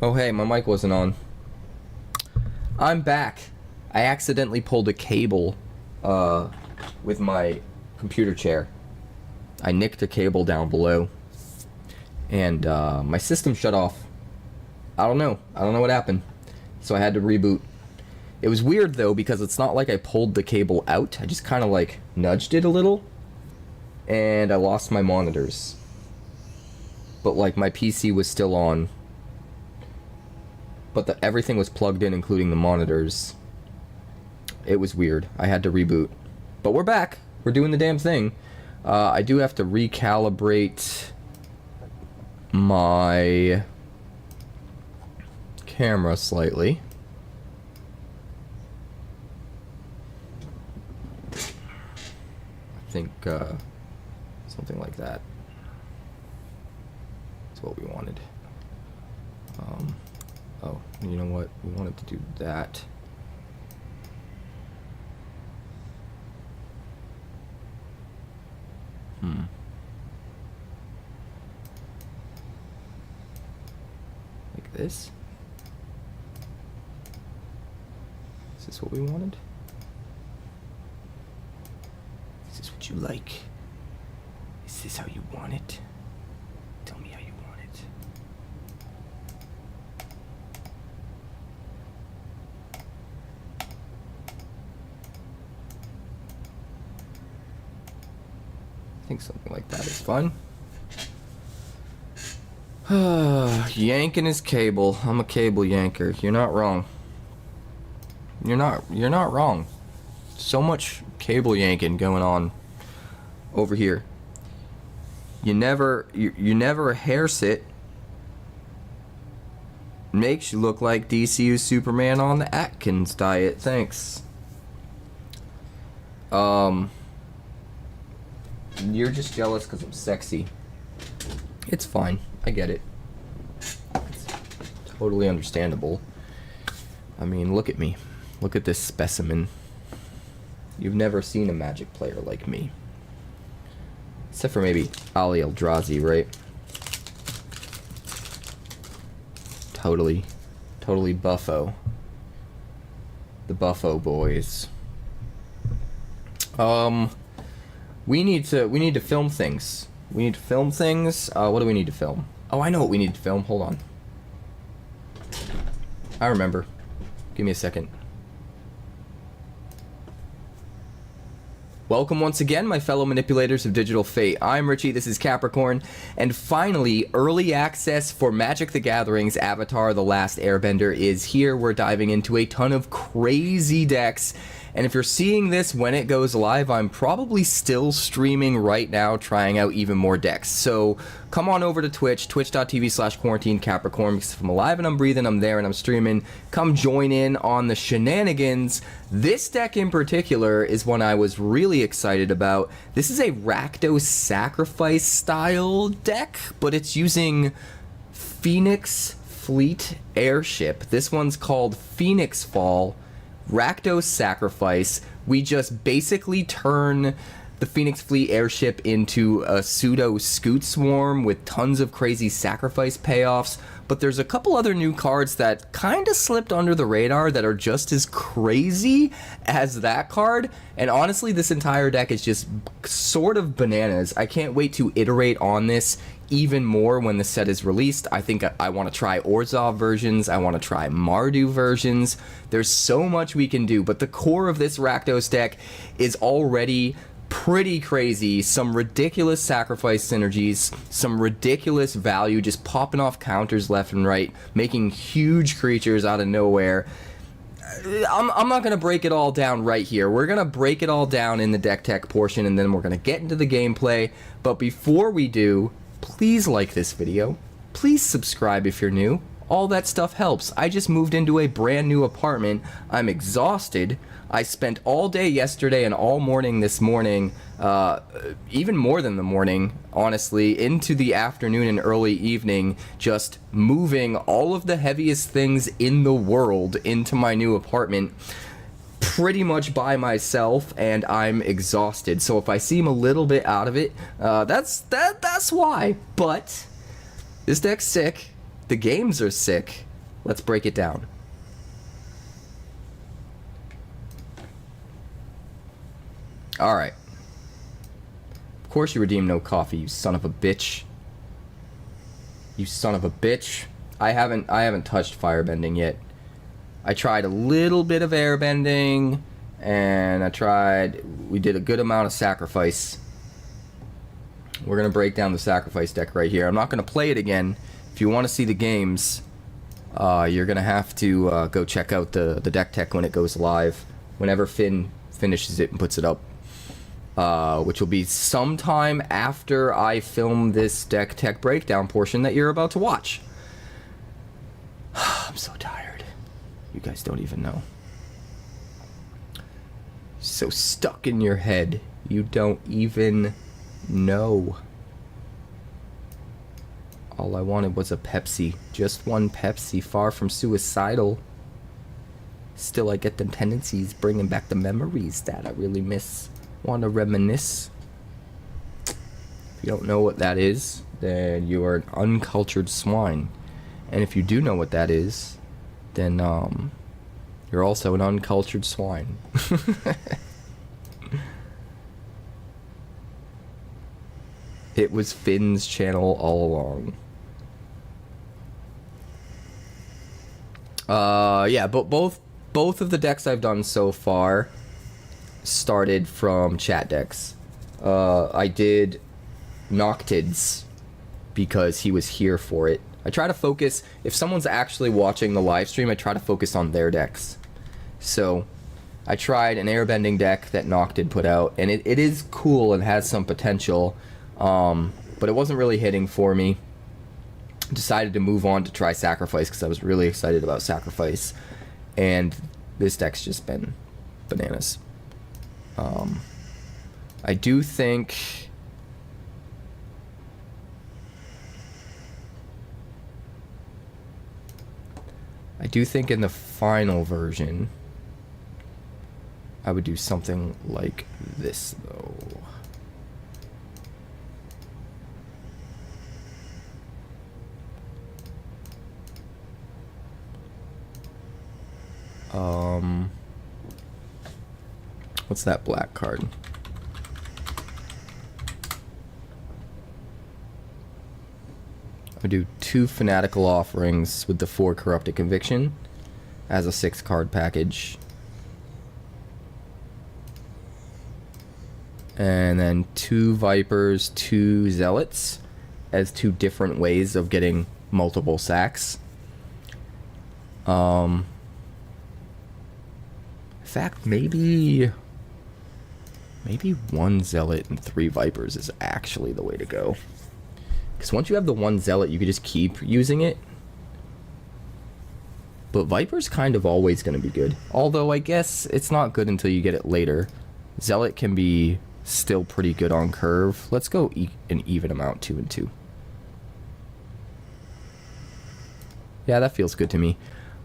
Oh hey, my mic wasn't on. I'm back. I accidentally pulled a cable with my computer chair. I nicked a cable down below. And my system shut off. I don't know what happened. So I had to reboot. It was weird though because it's not like I pulled the cable out. I just kind of like nudged it a little. And I lost my monitors. But like my PC was still on. But everything was plugged in, including the monitors. It was weird. I had to reboot. But we're back. We're doing the damn thing. I do have to recalibrate my camera slightly. I think something like that. That's what we wanted. Oh, you know what? We wanted to do that. Like this? Is this what we wanted? Is this what you like? Is this how you want it? Tell me how you want it. I think something like that is fun. Yanking his cable. I'm a cable yanker. You're not wrong. You're not wrong. So much cable yanking going on over here. You never hair sit. Makes you look like DCU Superman on the Atkins diet. Thanks. You're just jealous because I'm sexy. It's fine. I get it. It's totally understandable. I mean, look at me. Look at this specimen. You've never seen a Magic player like me. Except for maybe Ali Eldrazi, right? Totally buffo. The buffo boys. We need to film things. We need to film things. What do we need to film? Oh, I know what we need to film. Hold on. I remember. Give me a second. Welcome once again, my fellow manipulators of digital fate. I'm Richie, this is Capricorn, and finally, early access for Magic the Gathering's Avatar: The Last Airbender is here. We're diving into a ton of crazy decks, and if you're seeing this when it goes live, I'm probably still streaming right now, trying out even more decks. So come on over to Twitch, twitch.tv/quarantinecapricorn, because if I'm alive and I'm breathing, I'm there and I'm streaming. Come join in on the shenanigans. This deck in particular is one I was really excited about. This is a Rakdos Sacrifice style deck, but it's using Phoenix Fleet Airship. This one's called Phoenix Fall, Rakdos Sacrifice. We just basically turn the Phoenix Fleet Airship into a pseudo Scoot Swarm with tons of crazy sacrifice payoffs, but there's a couple other new cards that kind of slipped under the radar that are just as crazy as that card, and honestly this entire deck is just sort of bananas. I can't wait to iterate on this even more when the set is released. I think I want to try Orzhov versions, I want to try Mardu versions. There's so much we can do, but the core of this Rakdos deck is already pretty crazy. Some ridiculous sacrifice synergies, some ridiculous value, just popping off counters left and right, making huge creatures out of nowhere. I'm not going to break it all down right here. We're going to break it all down in the deck tech portion, and then we're going to get into the gameplay. But before we do, please like this video. Please subscribe if you're new. All that stuff helps. I just moved into a brand new apartment. I'm exhausted. I spent all day yesterday and all morning this morning, even more than the morning, honestly, into the afternoon and early evening, just moving all of the heaviest things in the world into my new apartment, pretty much by myself, and I'm exhausted. So if I seem a little bit out of it, that's why. But this deck's sick. The games are sick. Let's break it down. Alright. Of course you redeem no coffee, you son of a bitch. You son of a bitch. I haven't touched firebending yet. I tried a little bit of airbending, and we did a good amount of sacrifice. We're going to break down the sacrifice deck right here. I'm not going to play it again. If you want to see the games, you're going to have to go check out the deck tech when it goes live, whenever Finn finishes it and puts it up. Which will be sometime after I film this deck tech breakdown portion that you're about to watch. I'm so tired. You guys don't even know. So stuck in your head, you don't even know. All I wanted was a Pepsi. Just one Pepsi, far from suicidal. Still, I get them tendencies, bringing back the memories that I really miss. Want to reminisce? If you don't know what that is, then you are an uncultured swine. And if you do know what that is, then you're also an uncultured swine. It was Finn's channel all along. Yeah, but both of the decks I've done so far started from chat decks. I did Noctids because he was here for it. I try to focus, if someone's actually watching the live stream, I try to focus on their decks. So I tried an airbending deck that Noctid put out, and it is cool and has some potential, but it wasn't really hitting for me. Decided to move on to try Sacrifice because I was really excited about Sacrifice, and this deck's just been bananas. I do think in the final version I would do something like this though. What's that black card? I would do 2 Fanatical Offerings with the 4 Corrupted Conviction as a 6 card package. And then 2 Vipers, 2 Zealots as 2 different ways of getting multiple sacks. In fact, maybe 1 Zealot and 3 Vipers is actually the way to go. Because once you have the 1 Zealot, you can just keep using it. But Viper's kind of always going to be good. Although I guess it's not good until you get it later. Zealot can be still pretty good on curve. Let's go an even amount, 2 and 2. Yeah, that feels good to me.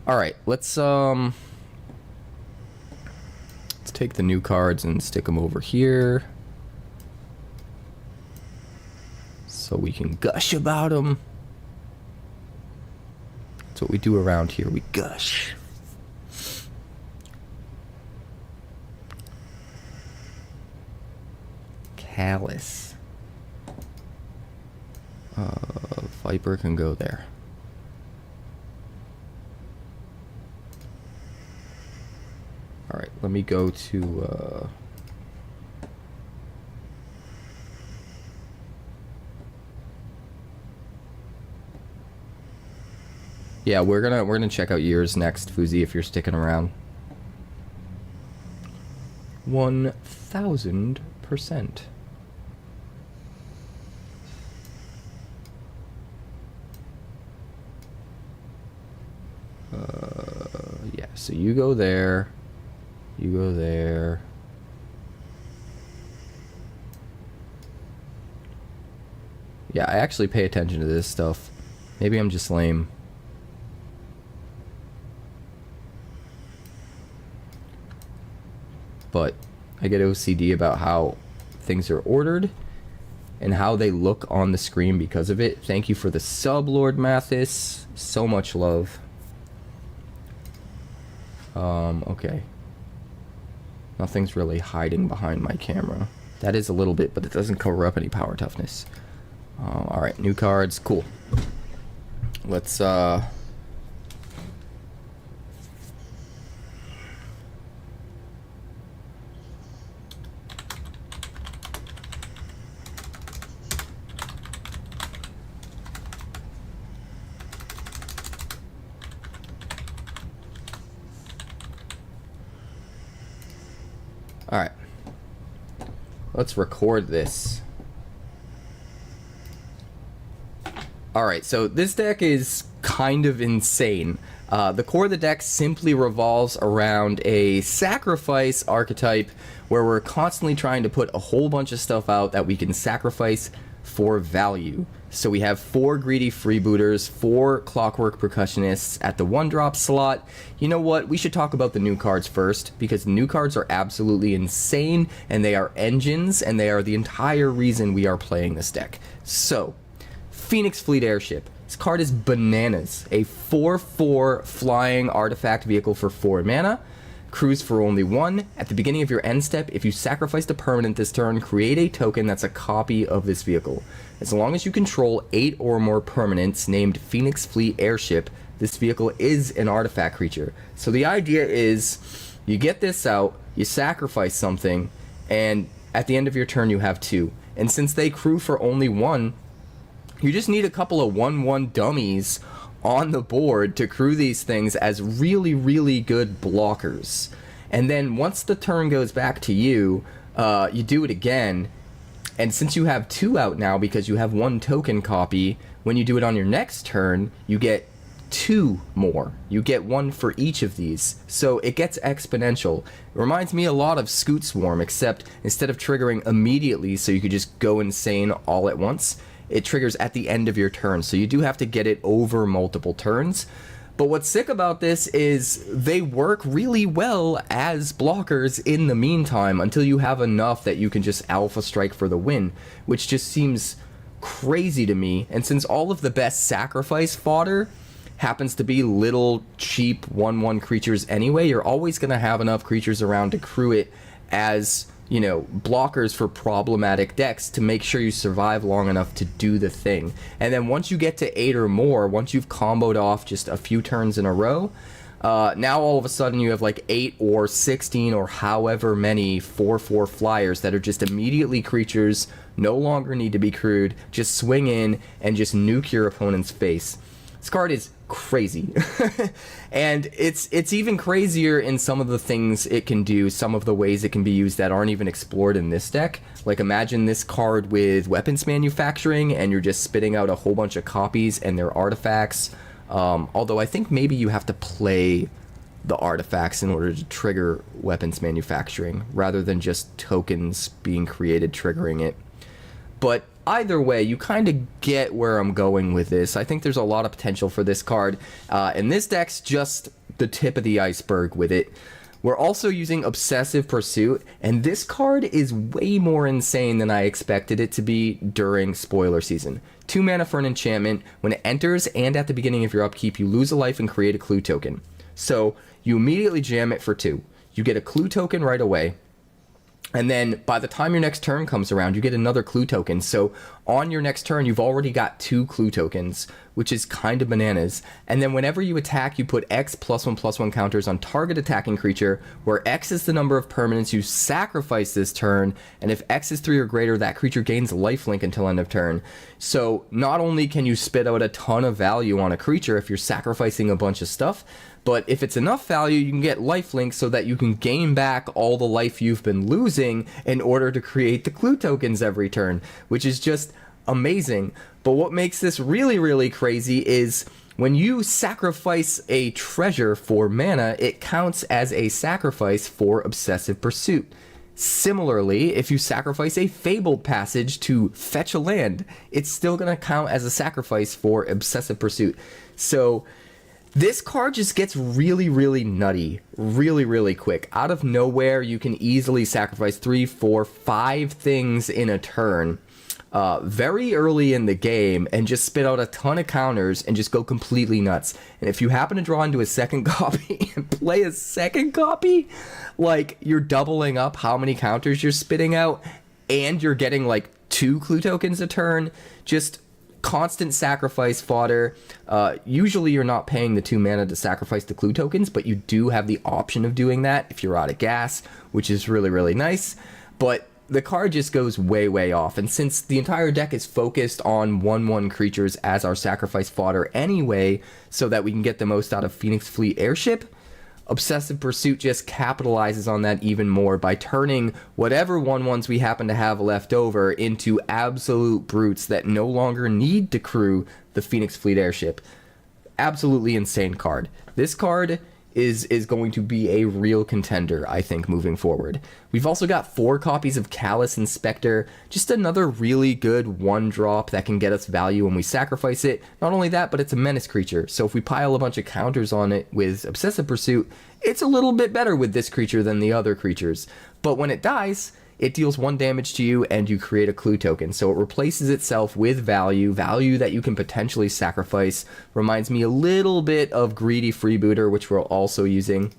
Alright, let's take the new cards and stick them over here so we can gush about them. That's what we do around here, we gush. Callous. Viper can go there. Alright, let me go to yeah, we're gonna check out yours next, Fuzi, if you're sticking around. 1000%. Yeah, so you go there. You go there. Yeah, I actually pay attention to this stuff. Maybe I'm just lame. But I get OCD about how things are ordered. and how they look on the screen because of it. Thank you for the sub, Lord Mathis. So much love. Okay. Nothing's really hiding behind my camera. That is a little bit, but it doesn't cover up any power toughness. Alright, new cards. Cool. Let's, Alright. Let's record this. Alright, so this deck is kind of insane. The core of the deck simply revolves around a sacrifice archetype where we're constantly trying to put a whole bunch of stuff out that we can sacrifice for value. So we have 4 greedy freebooters, 4 clockwork percussionists at the 1-drop slot. You know what? We should talk about the new cards first, because the new cards are absolutely insane, and they are engines, and they are the entire reason we are playing this deck. So, Phoenix Fleet Airship. This card is bananas. A 4/4 flying artifact vehicle for 4 mana. Crews for only 1. At the beginning of your end step, if you sacrificed a permanent this turn, create a token that's a copy of this vehicle. As long as you control 8 or more permanents named Phoenix Fleet Airship, this vehicle is an artifact creature. So the idea is, you get this out, you sacrifice something, and at the end of your turn you have 2. And since they crew for only 1, you just need a couple of 1/1 dummies on the board to crew these things as really, really good blockers. And then once the turn goes back to you, you do it again. And since you have 2 out now because you have 1 token copy, when you do it on your next turn, you get 2 more. You get 1 for each of these. So it gets exponential. It reminds me a lot of Scoot Swarm, except instead of triggering immediately so you could just go insane all at once, it triggers at the end of your turn. So you do have to get it over multiple turns. But what's sick about this is they work really well as blockers in the meantime until you have enough that you can just alpha strike for the win, which just seems crazy to me. And since all of the best sacrifice fodder happens to be little cheap 1/1 creatures anyway, you're always going to have enough creatures around to crew it as, you know, blockers for problematic decks to make sure you survive long enough to do the thing. And then once you get to 8 or more, once you've comboed off just a few turns in a row, now all of a sudden you have like 8 or 16 or however many 4/4 flyers that are just immediately creatures, no longer need to be crewed, just swing in and just nuke your opponent's face. This card is crazy. And it's even crazier in some of the things it can do, some of the ways it can be used that aren't even explored in this deck. Like, imagine this card with weapons manufacturing and you're just spitting out a whole bunch of copies and they're artifacts. Although I think maybe you have to play the artifacts in order to trigger weapons manufacturing rather than just tokens being created triggering it. But either way, you kind of get where I'm going with this. I think there's a lot of potential for this card, and this deck's just the tip of the iceberg with it. We're also using Obsessive Pursuit, and this card is way more insane than I expected it to be during spoiler season. 2 mana for an enchantment. When it enters and at the beginning of your upkeep, you lose a life and create a clue token. So you immediately jam it for 2. You get a clue token right away. And then by the time your next turn comes around, you get another clue token. So on your next turn, you've already got 2 clue tokens, which is kind of bananas. And then whenever you attack, you put X +1/+1 counters on target attacking creature, where X is the number of permanents you sacrifice this turn. And if X is 3 or greater, that creature gains lifelink until end of turn. So not only can you spit out a ton of value on a creature if you're sacrificing a bunch of stuff, but if it's enough value, you can get lifelink so that you can gain back all the life you've been losing in order to create the clue tokens every turn, which is just amazing. But what makes this really, really crazy is when you sacrifice a treasure for mana, it counts as a sacrifice for Obsessive Pursuit. Similarly, if you sacrifice a Fabled Passage to fetch a land, it's still going to count as a sacrifice for Obsessive Pursuit. So this card just gets really, really nutty, really, really quick. Out of nowhere, you can easily sacrifice 3, 4, 5 things in a turn. very early in the game and just spit out a ton of counters and just go completely nuts. And if you happen to draw into a second copy and play a second copy, like, you're doubling up how many counters you're spitting out, and you're getting like 2 clue tokens a turn. Just constant sacrifice fodder. Usually you're not paying the 2 mana to sacrifice the clue tokens, but you do have the option of doing that if you're out of gas, which is really, really nice. But the card just goes way, way off. And since the entire deck is focused on 1/1 creatures as our sacrifice fodder anyway, so that we can get the most out of Phoenix Fleet Airship, Obsessive Pursuit just capitalizes on that even more by turning whatever 1/1s we happen to have left over into absolute brutes that no longer need to crew the Phoenix Fleet Airship. Absolutely insane card. This card is going to be a real contender, I think, moving forward. We've also got 4 copies of Callous Inspector, just another really good 1-drop that can get us value when we sacrifice it. Not only that, but it's a menace creature, so if we pile a bunch of counters on it with Obsessive Pursuit, it's a little bit better with this creature than the other creatures. But when it dies, it deals 1 damage to you and you create a clue token. So it replaces itself with value that you can potentially sacrifice. Reminds me a little bit of Greedy Freebooter, which we're also using.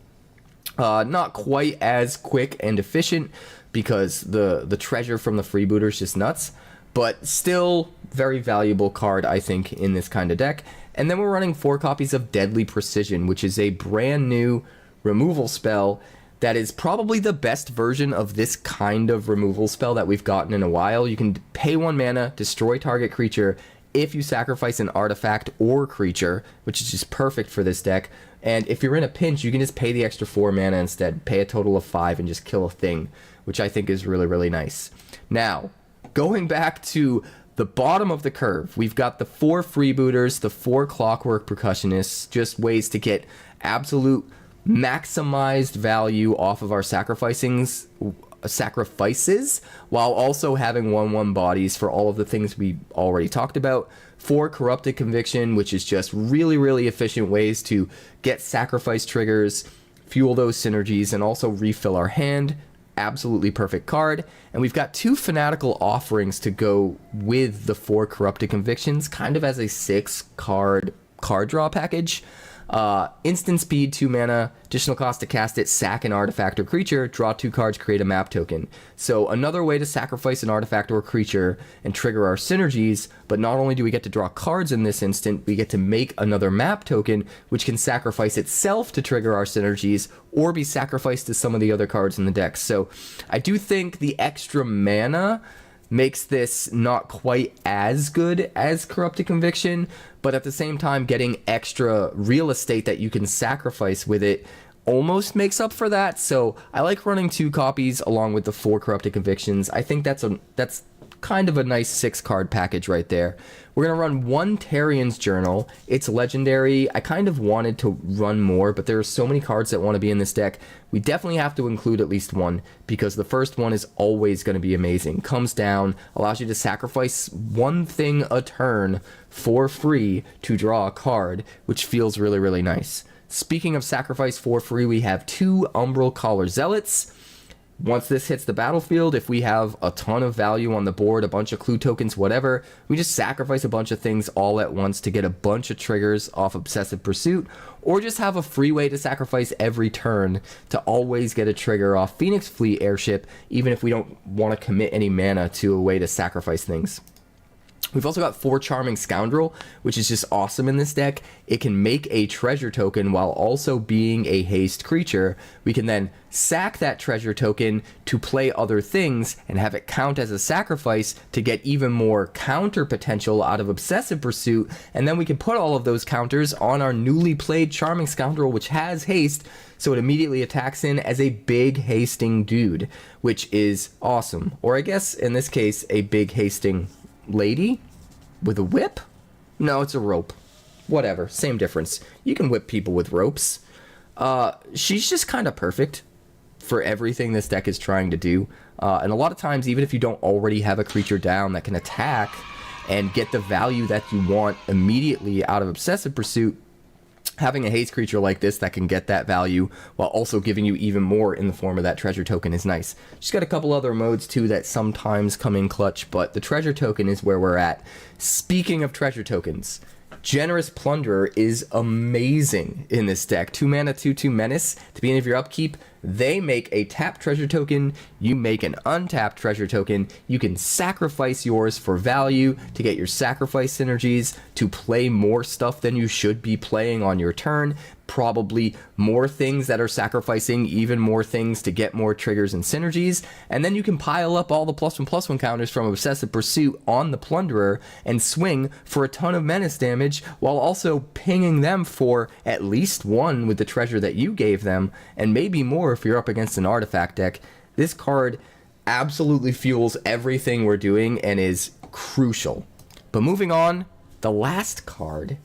Not quite as quick and efficient because the treasure from the Freebooter is just nuts, but still very valuable card, I think, in this kind of deck. And then we're running 4 copies of Deadly Precision, which is a brand new removal spell that is probably the best version of this kind of removal spell that we've gotten in a while. You can pay 1 mana, destroy target creature if you sacrifice an artifact or creature, which is just perfect for this deck. And if you're in a pinch, you can just pay the extra 4 mana instead, pay a total of 5 and just kill a thing, which I think is really, really nice. Now, going back to the bottom of the curve, we've got the 4 freebooters, the 4 clockwork percussionists, just ways to get absolute maximized value off of our sacrifices, while also having 1/1 bodies for all of the things we already talked about. 4 Corrupted Conviction, which is just really, really efficient ways to get sacrifice triggers, fuel those synergies, and also refill our hand. Absolutely perfect card. And we've got 2 Fanatical Offerings to go with the 4 Corrupted Convictions, kind of as a 6 card draw package. Instant speed, 2 mana, additional cost to cast it, sack an artifact or creature, draw 2 cards, create a map token. So another way to sacrifice an artifact or creature and trigger our synergies, but not only do we get to draw cards in this instant, we get to make another map token, which can sacrifice itself to trigger our synergies, or be sacrificed to some of the other cards in the deck. So I do think the extra mana makes this not quite as good as Corrupted Conviction, but at the same time, getting extra real estate that you can sacrifice with it almost makes up for that. So I like running 2 copies along with the 4 Corrupted Convictions. I think that's kind of a nice 6-card package right there. We're going to run 1 Tarian's Journal. It's legendary. I kind of wanted to run more, but there are so many cards that want to be in this deck. We definitely have to include at least 1, because the first one is always going to be amazing. Comes down, allows you to sacrifice 1 thing a turn for free to draw a card, which feels really, really nice. Speaking of sacrifice for free, we have 2 Umbral Collar Zealots. Once this hits the battlefield, if we have a ton of value on the board, a bunch of clue tokens, whatever, we just sacrifice a bunch of things all at once to get a bunch of triggers off Obsessive Pursuit, or just have a free way to sacrifice every turn to always get a trigger off Phoenix Fleet Airship, even if we don't want to commit any mana to a way to sacrifice things. We've also got 4 Charming Scoundrel, which is just awesome in this deck. It can make a treasure token while also being a haste creature. We can then sack that treasure token to play other things and have it count as a sacrifice to get even more counter potential out of Obsessive Pursuit, and then we can put all of those counters on our newly played Charming Scoundrel, which has haste, so it immediately attacks in as a big hasting dude, which is awesome. Or I guess in this case, a big hasting lady with a whip? No, it's a rope. Whatever, same difference. You can whip people with ropes. She's just kind of perfect for everything this deck is trying to do. And a lot of times, even if you don't already have a creature down that can attack and get the value that you want immediately out of Obsessive Pursuit, Having a haste creature like this that can get that value while also giving you even more in the form of that treasure token is nice. Just got a couple other modes too that sometimes come in clutch, but the treasure token is where we're at. Speaking of treasure tokens, Generous Plunderer is amazing in this deck. 2 mana, 2/2 menace. At the beginning of your upkeep, they make a tapped treasure token. You make an untapped treasure token. You can sacrifice yours for value to get your sacrifice synergies, to play more stuff than you should be playing on your turn. Probably more things that are sacrificing even more things to get more triggers and synergies. And then you can pile up all the +1/+1 counters from Obsessive Pursuit on the Plunderer and swing for a ton of menace damage while also pinging them for at least 1 with the treasure that you gave them, and maybe more if you're up against an artifact deck. This card absolutely fuels everything we're doing and is crucial. But moving on, the last card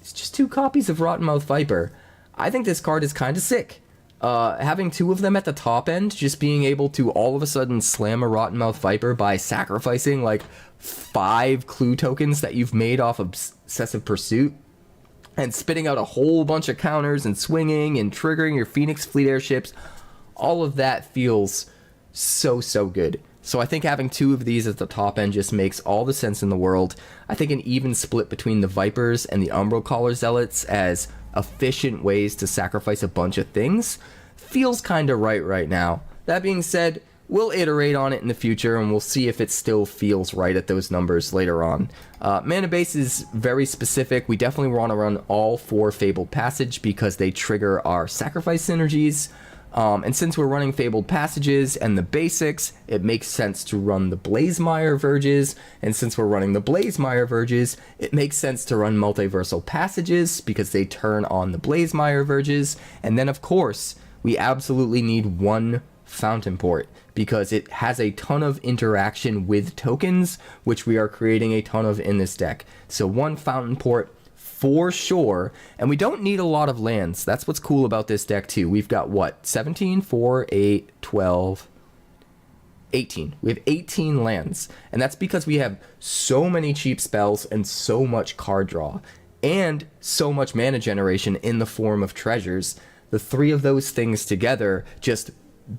is just 2 copies of Rottenmouth Viper. I think this card is kind of sick. Having 2 of them at the top end, just being able to all of a sudden slam a Rottenmouth Viper by sacrificing like 5 clue tokens that you've made off of Obsessive Pursuit, and spitting out a whole bunch of counters and swinging and triggering your Phoenix Fleet airships, all of that feels so good. So I think having 2 of these at the top end just makes all the sense in the world. I think an even split between the Vipers and the Umbral Caller Zealots as efficient ways to sacrifice a bunch of things feels kind of right now. That being said, we'll iterate on it in the future and we'll see if it still feels right at those numbers later on. Mana base is very specific. We definitely want to run all 4 Fabled Passage because they trigger our sacrifice synergies. And since we're running Fabled Passages and the basics, it makes sense to run the Blazemire Verges. And since we're running the Blazemire Verges, it makes sense to run Multiversal Passages because they turn on the Blazemire Verges. And then, of course, we absolutely need 1 Fountain Port because it has a ton of interaction with tokens, which we are creating a ton of in this deck. So 1 Fountain Port for sure, and we don't need a lot of lands. That's what's cool about this deck too. We've got what, 17, 4, 8, 12, 18. We have 18 lands, and that's because we have so many cheap spells and so much card draw and so much mana generation in the form of treasures. The 3 of those things together just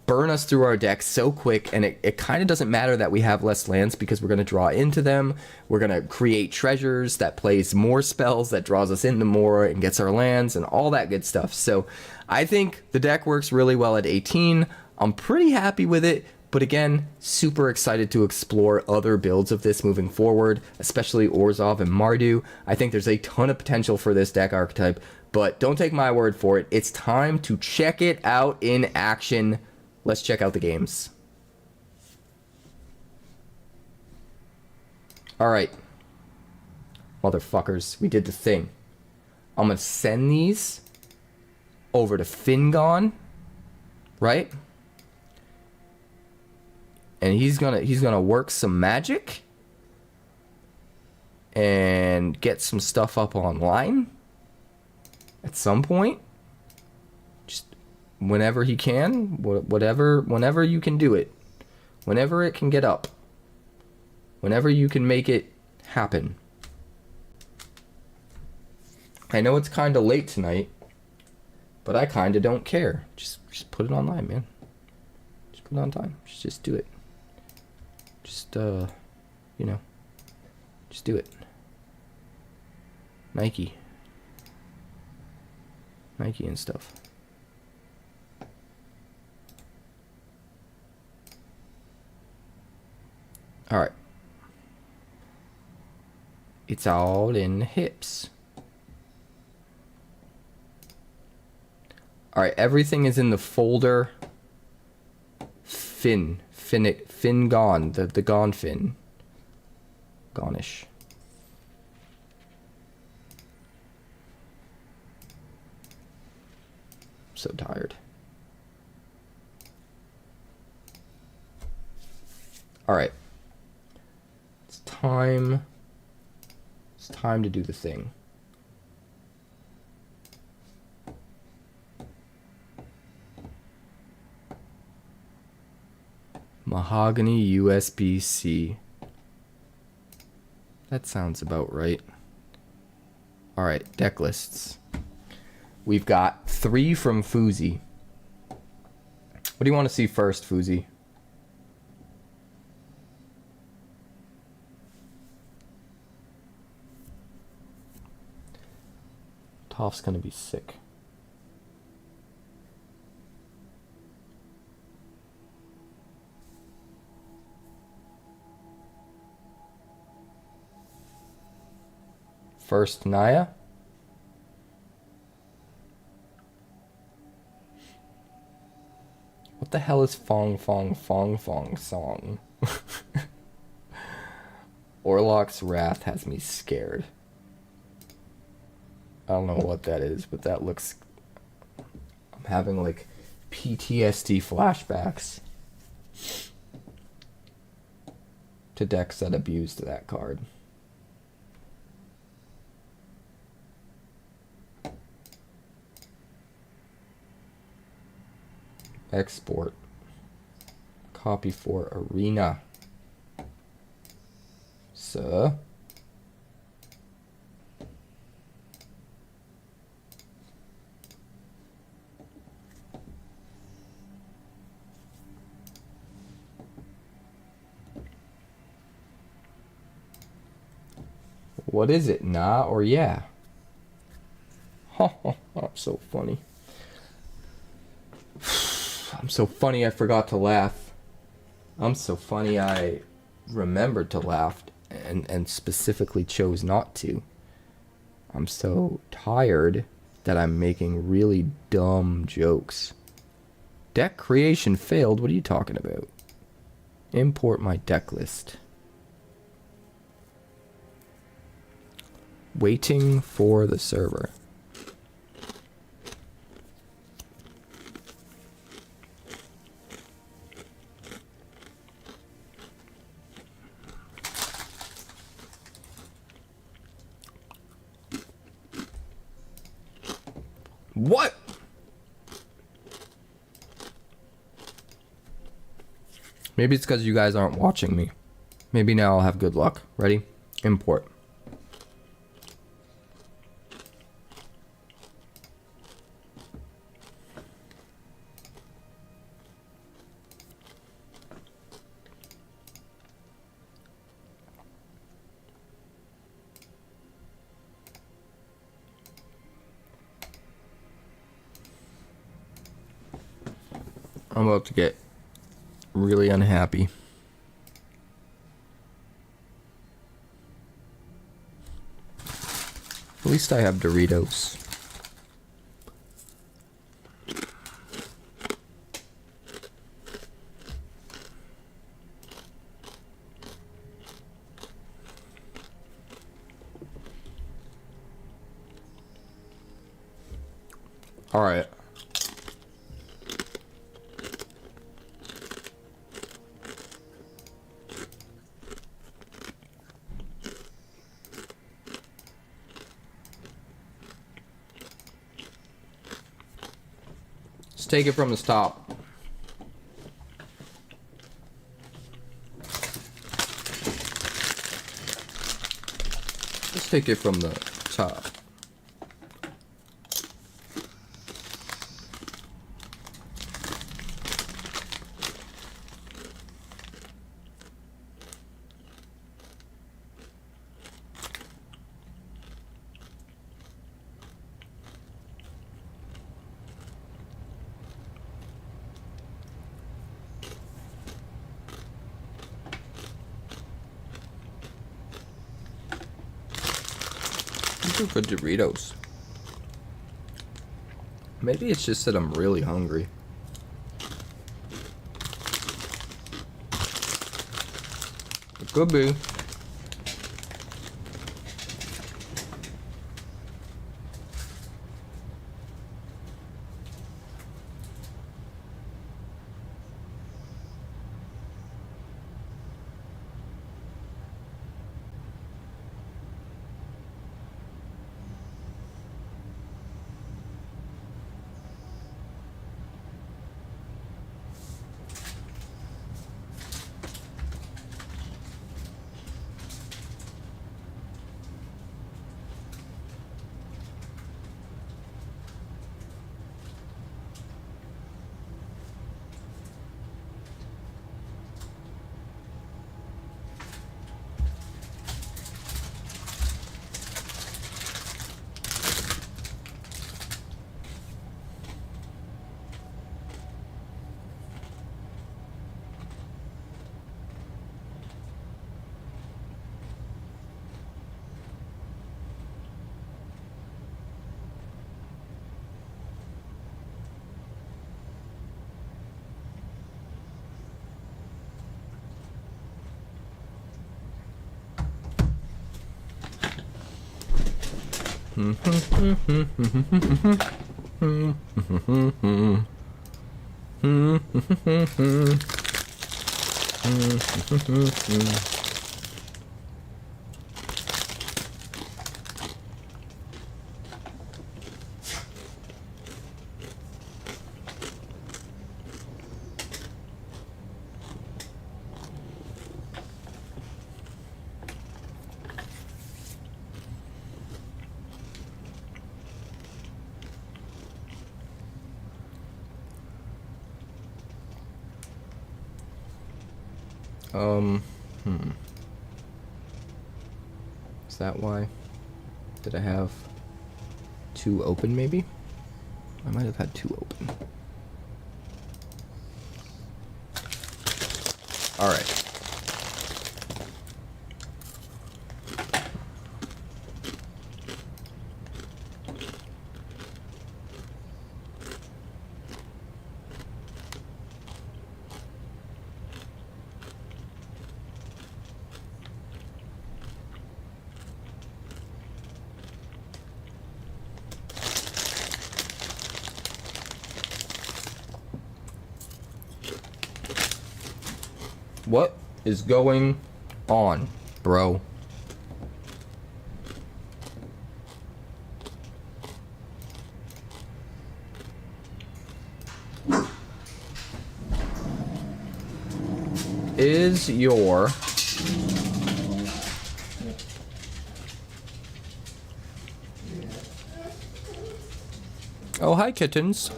burn us through our deck so quick, and it kind of doesn't matter that we have less lands because we're going to draw into them. We're going to create treasures that plays more spells that draws us into more and gets our lands and all that good stuff. So I think the deck works really well at 18. I'm pretty happy with it, but again, super excited to explore other builds of this moving forward, especially Orzhov and Mardu. I think there's a ton of potential for this deck archetype, but don't take my word for it. It's time to check it out in action. Let's check out the games. Alright. Motherfuckers, we did the thing. I'm gonna send these over to Fingon, right? And he's gonna work some magic and get some stuff up online at some point. Whenever he can, whenever you can do it, whenever it can get up, whenever you can make it happen. I know it's kind of late tonight, but I kind of don't care. Just put it online, man. Just put it on time. Just do it. Just you know, just do it. Nike and stuff. Alright. It's all in the hips. Alright, everything is in the folder Fin gone. The gone fin. Gonish. So tired. Alright. It's time to do the thing. Mahogany USB-C. That sounds about right. Alright, deck lists. We've got 3 from Fuzi. What do you want to see first, Fuzi? Toph's gonna be sick. First, Naya. What the hell is Fong Fong Fong Fong song? Orlok's Wrath has me scared. I don't know what that is, but that looks... I'm having like PTSD flashbacks to decks that abused that card. Export. Copy for Arena. So. What is it? Nah or yeah? I'm so funny. I'm so funny I forgot to laugh. I'm so funny I remembered to laugh and specifically chose not to. I'm so tired that I'm making really dumb jokes. Deck creation failed? What are you talking about? Import my deck list. Waiting for the server. What? Maybe it's because you guys aren't watching me. Maybe now I'll have good luck. Ready? Import. I'm about to get really unhappy. At least I have Doritos. All right. Let's take it from the top. Let's take it from the top. These are good Doritos. Maybe it's just that I'm really hungry. It could be. Is that why? Did I have 2 open, maybe? I might have had 2 open. Alright. What is going on, bro? Is your Oh, hi, kittens.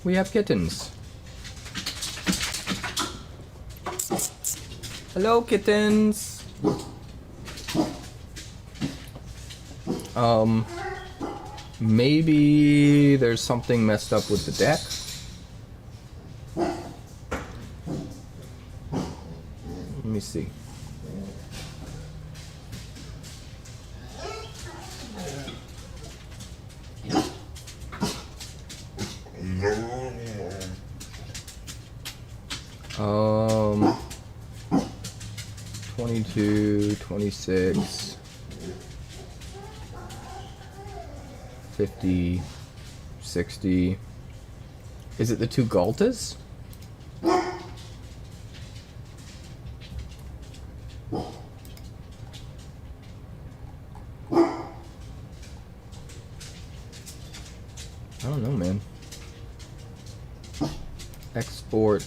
We have kittens. Hello, kittens. Maybe there's something messed up with the deck. Let me see. Um, 22, 26, 50, 60. Is it the 2 Galtas? I don't know, man. Export.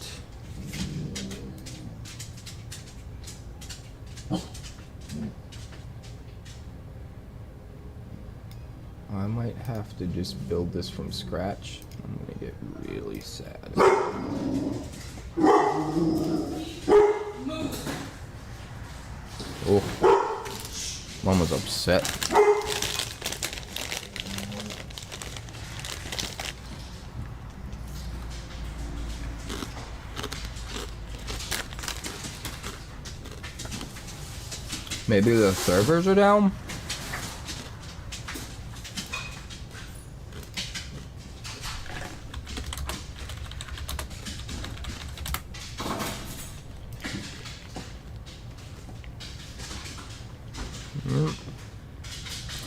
I might have to just build this from scratch. I'm gonna get really sad. Oh, Mom was upset. Maybe the servers are down?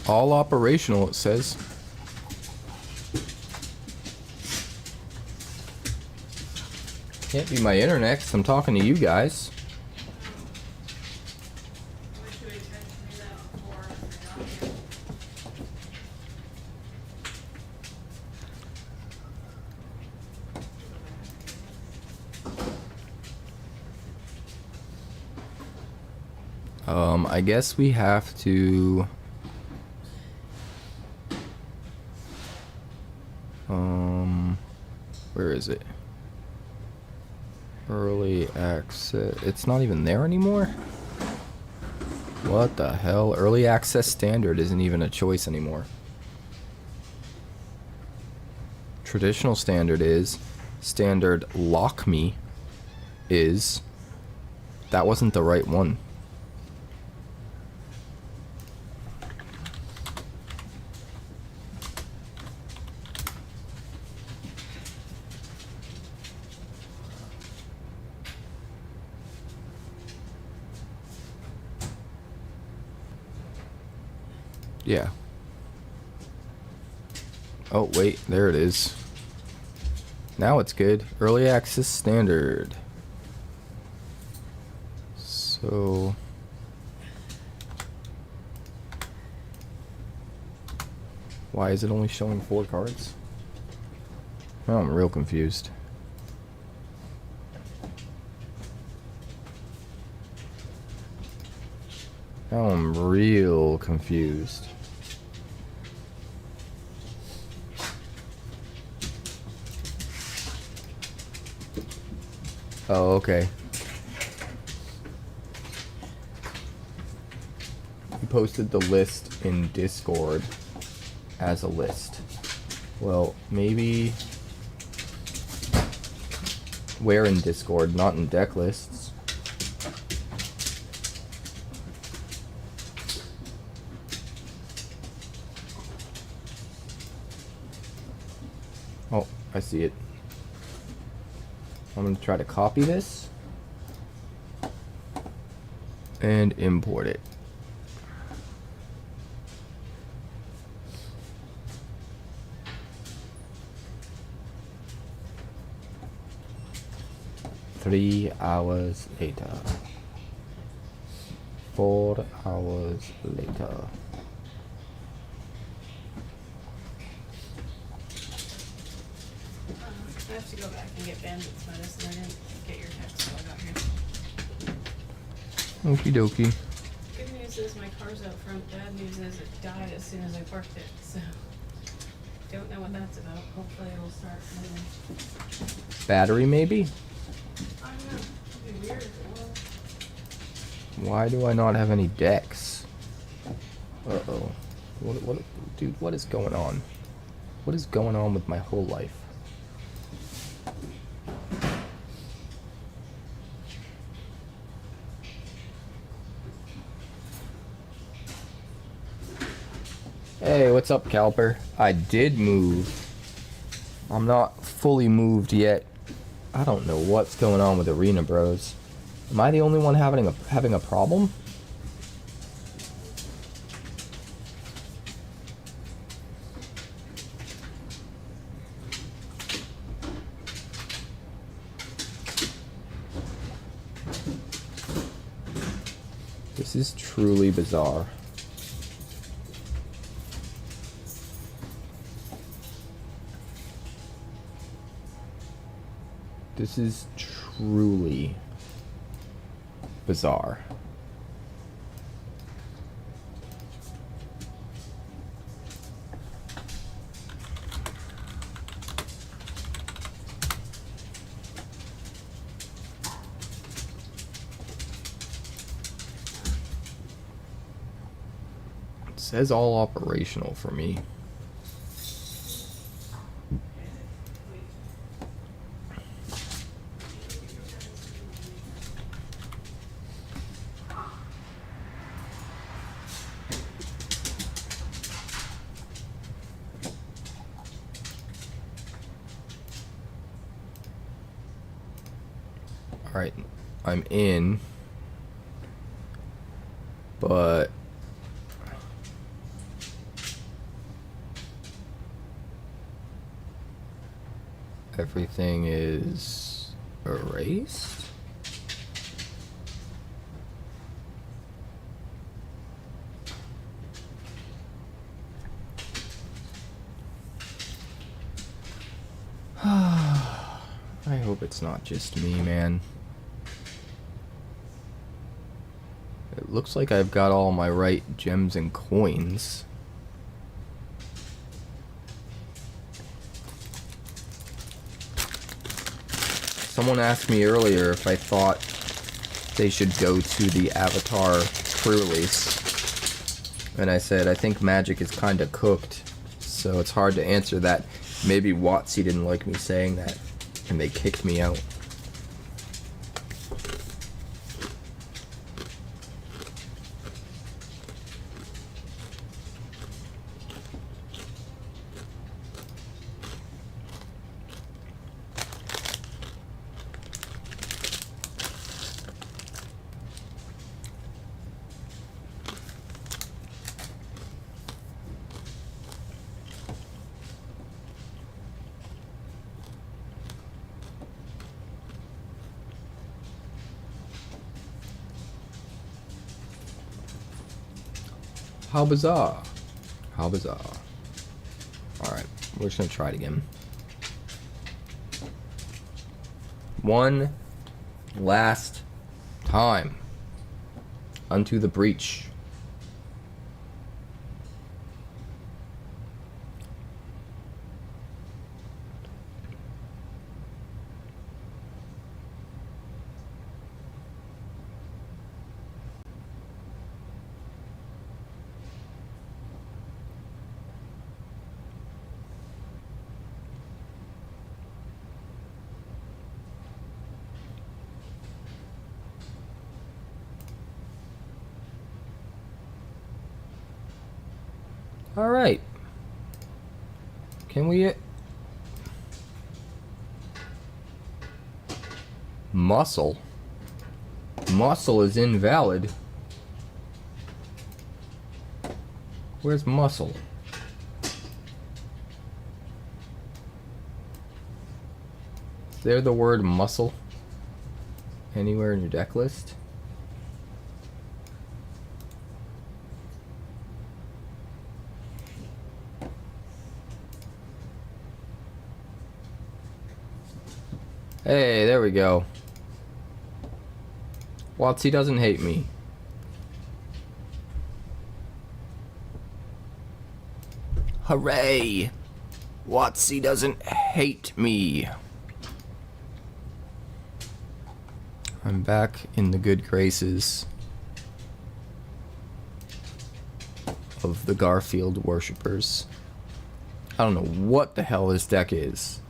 All operational, it says. Can't be my internet 'cause I'm talking to you guys. I guess we have to where is it? Early access. It's not even there anymore? What the hell? Early access standard isn't even a choice anymore. Traditional standard is. Standard lock me is. That wasn't the right one. Yeah. Oh, wait, there it is. Now it's good. Early access standard. So... why is it only showing 4 cards? Oh, I'm real confused. Now I'm real confused. Oh, okay. You posted the list in Discord as a list. Well, maybe... where in Discord? Not in deck lists. Oh, I see it. I'm going to try to copy this and import it. Three hours later. 4 hours later. I have to go back and get Bandit's medicine. I didn't get your text while I got here. Okie dokie. Good news is my car's out front. Bad news is it died as soon as I parked it. So, don't know what that's about. Hopefully it will start moving. Battery, maybe? I don't know. It'd be weird if it was. Why do I not have any decks? Uh-oh. Dude, what is going on? What is going on with my whole life? Hey, what's up, Calper? I did move. I'm not fully moved yet. I don't know what's going on with Arena Bros. Am I the only one having a problem? This is truly bizarre. This is truly bizarre. It says all operational for me. Alright, I'm in, but everything is erased? I hope it's not just me, man. It looks like I've got all my right gems and coins. Someone asked me earlier if I thought they should go to the Avatar pre-release. And I said, I think Magic is kinda cooked. So it's hard to answer that. Maybe WotC didn't like me saying that, and they kicked me out. How bizarre. How bizarre. Alright, we're just gonna try it again. One last time. Unto the breach. Alright. Can we... Muscle. Muscle is invalid. Where's muscle? Is there the word muscle anywhere in your deck list? Hey, there we go. Watsy doesn't hate me. Hooray! Watsy doesn't hate me. I'm back in the good graces of the Garfield worshippers. I don't know what the hell this deck is.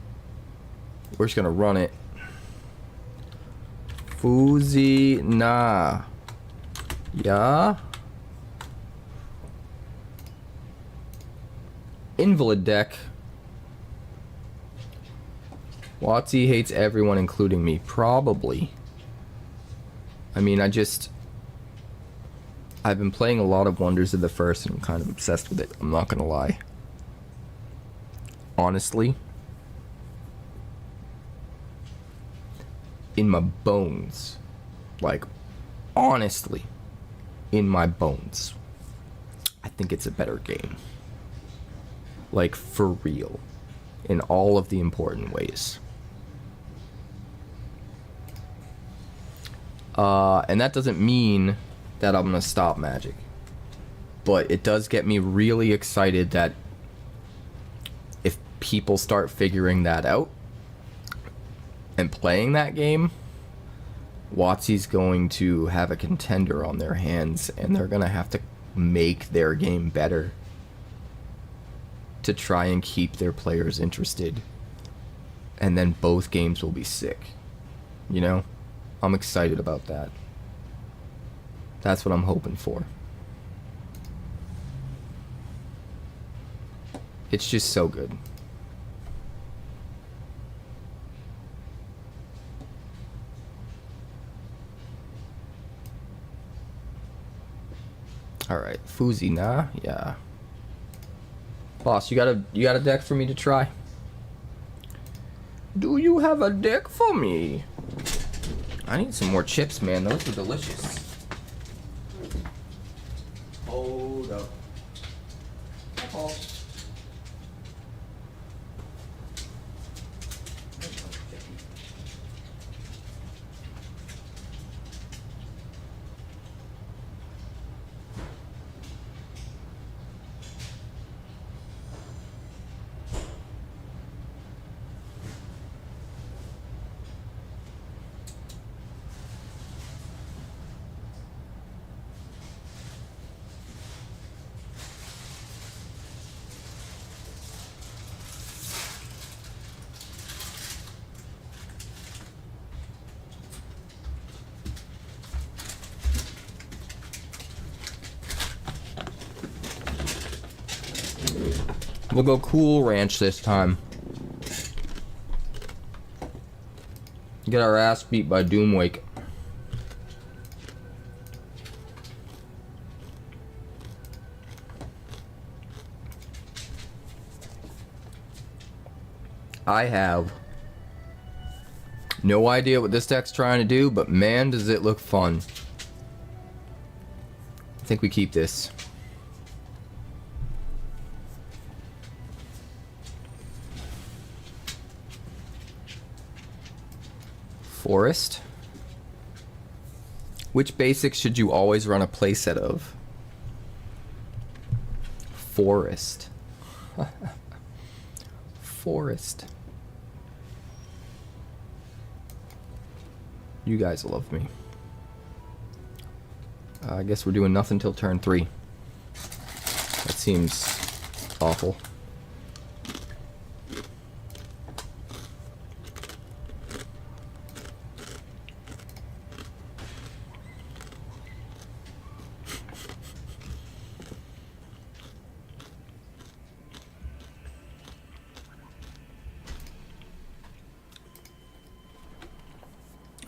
We're just gonna run it. Fuzi na. Yeah. Invalid deck. Watsy hates everyone, including me. Probably. I mean, I've been playing a lot of Wonders of the First, and I'm kind of obsessed with it. I'm not gonna lie. Honestly. In my bones. Like, honestly. In my bones. I think it's a better game. Like, for real. In all of the important ways. And that doesn't mean that I'm gonna stop Magic. But it does get me really excited that if people start figuring that out and playing that game, Watsy's going to have a contender on their hands, and they're gonna have to make their game better to try and keep their players interested. And then both games will be sick. You know? I'm excited about that. That's what I'm hoping for. It's just so good. Alright, Fuzi na? Yeah. Boss, you got a deck for me to try? Do you have a deck for me? I need some more chips, man. Those are delicious. Hold up. Oh. We'll go Cool Ranch this time. Get our ass beat by Doomwake. I have no idea what this deck's trying to do, but man, does it look fun. I think we keep this. Forest. Which basics should you always run a playset of? Forest. Forest. You guys love me. I guess we're doing nothing till turn 3. That seems awful.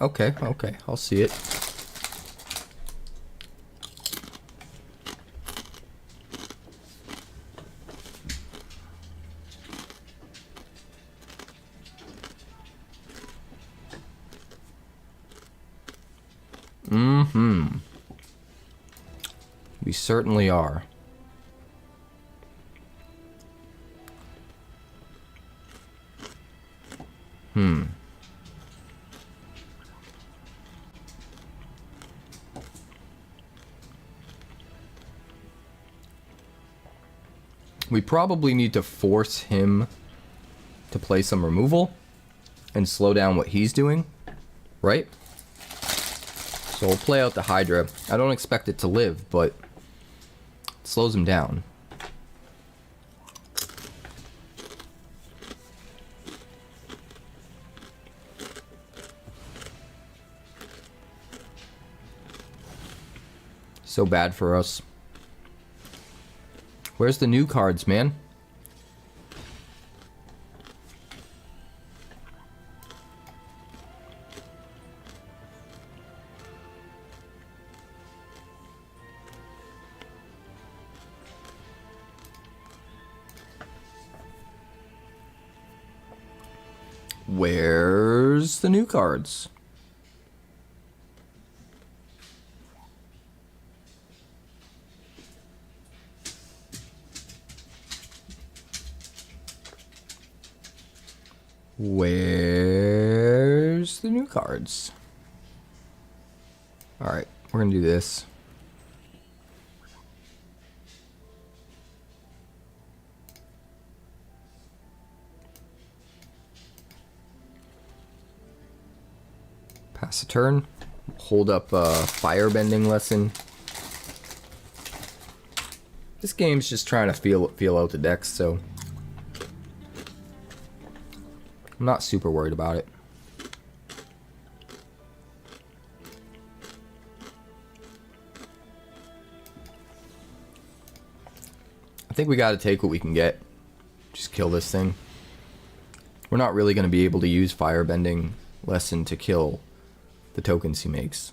Okay, okay, I'll see it. Mm-hmm. We certainly are. We probably need to force him to play some removal and slow down what he's doing, right? So we'll play out the Hydra. I don't expect it to live, but it slows him down. So bad for us. Where's the new cards, man? Where's the new cards? Where's the new cards? Alright, we're gonna do this. Pass a turn. Hold up a firebending lesson. This game's just trying to feel out the decks, so I'm not super worried about it. I think we gotta take what we can get. Just kill this thing. We're not really gonna be able to use firebending lesson to kill the tokens he makes.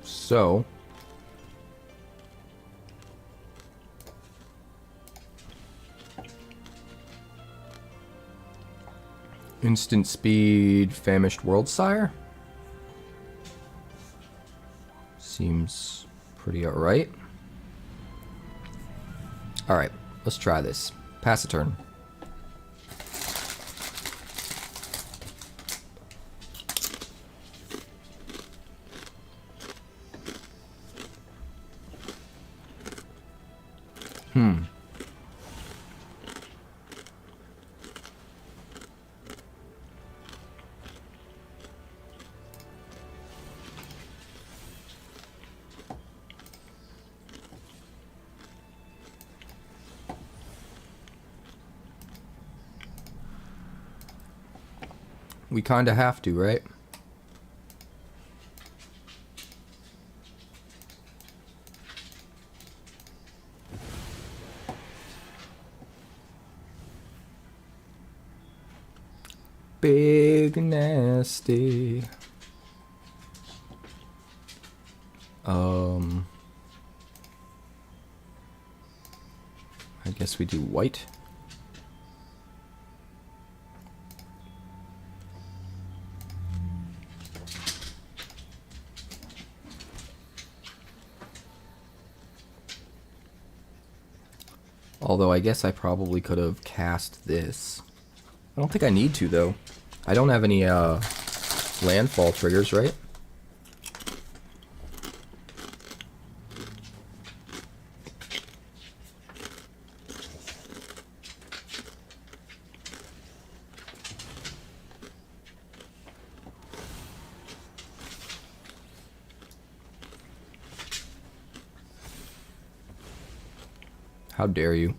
So instant speed famished world sire seems pretty alright. Alright, let's try this. Pass a turn. We kinda have to, right? big nasty. I guess we do white. Although I guess I probably could have cast this. I don't think I need to though. I don't have any landfall triggers, right? How dare you?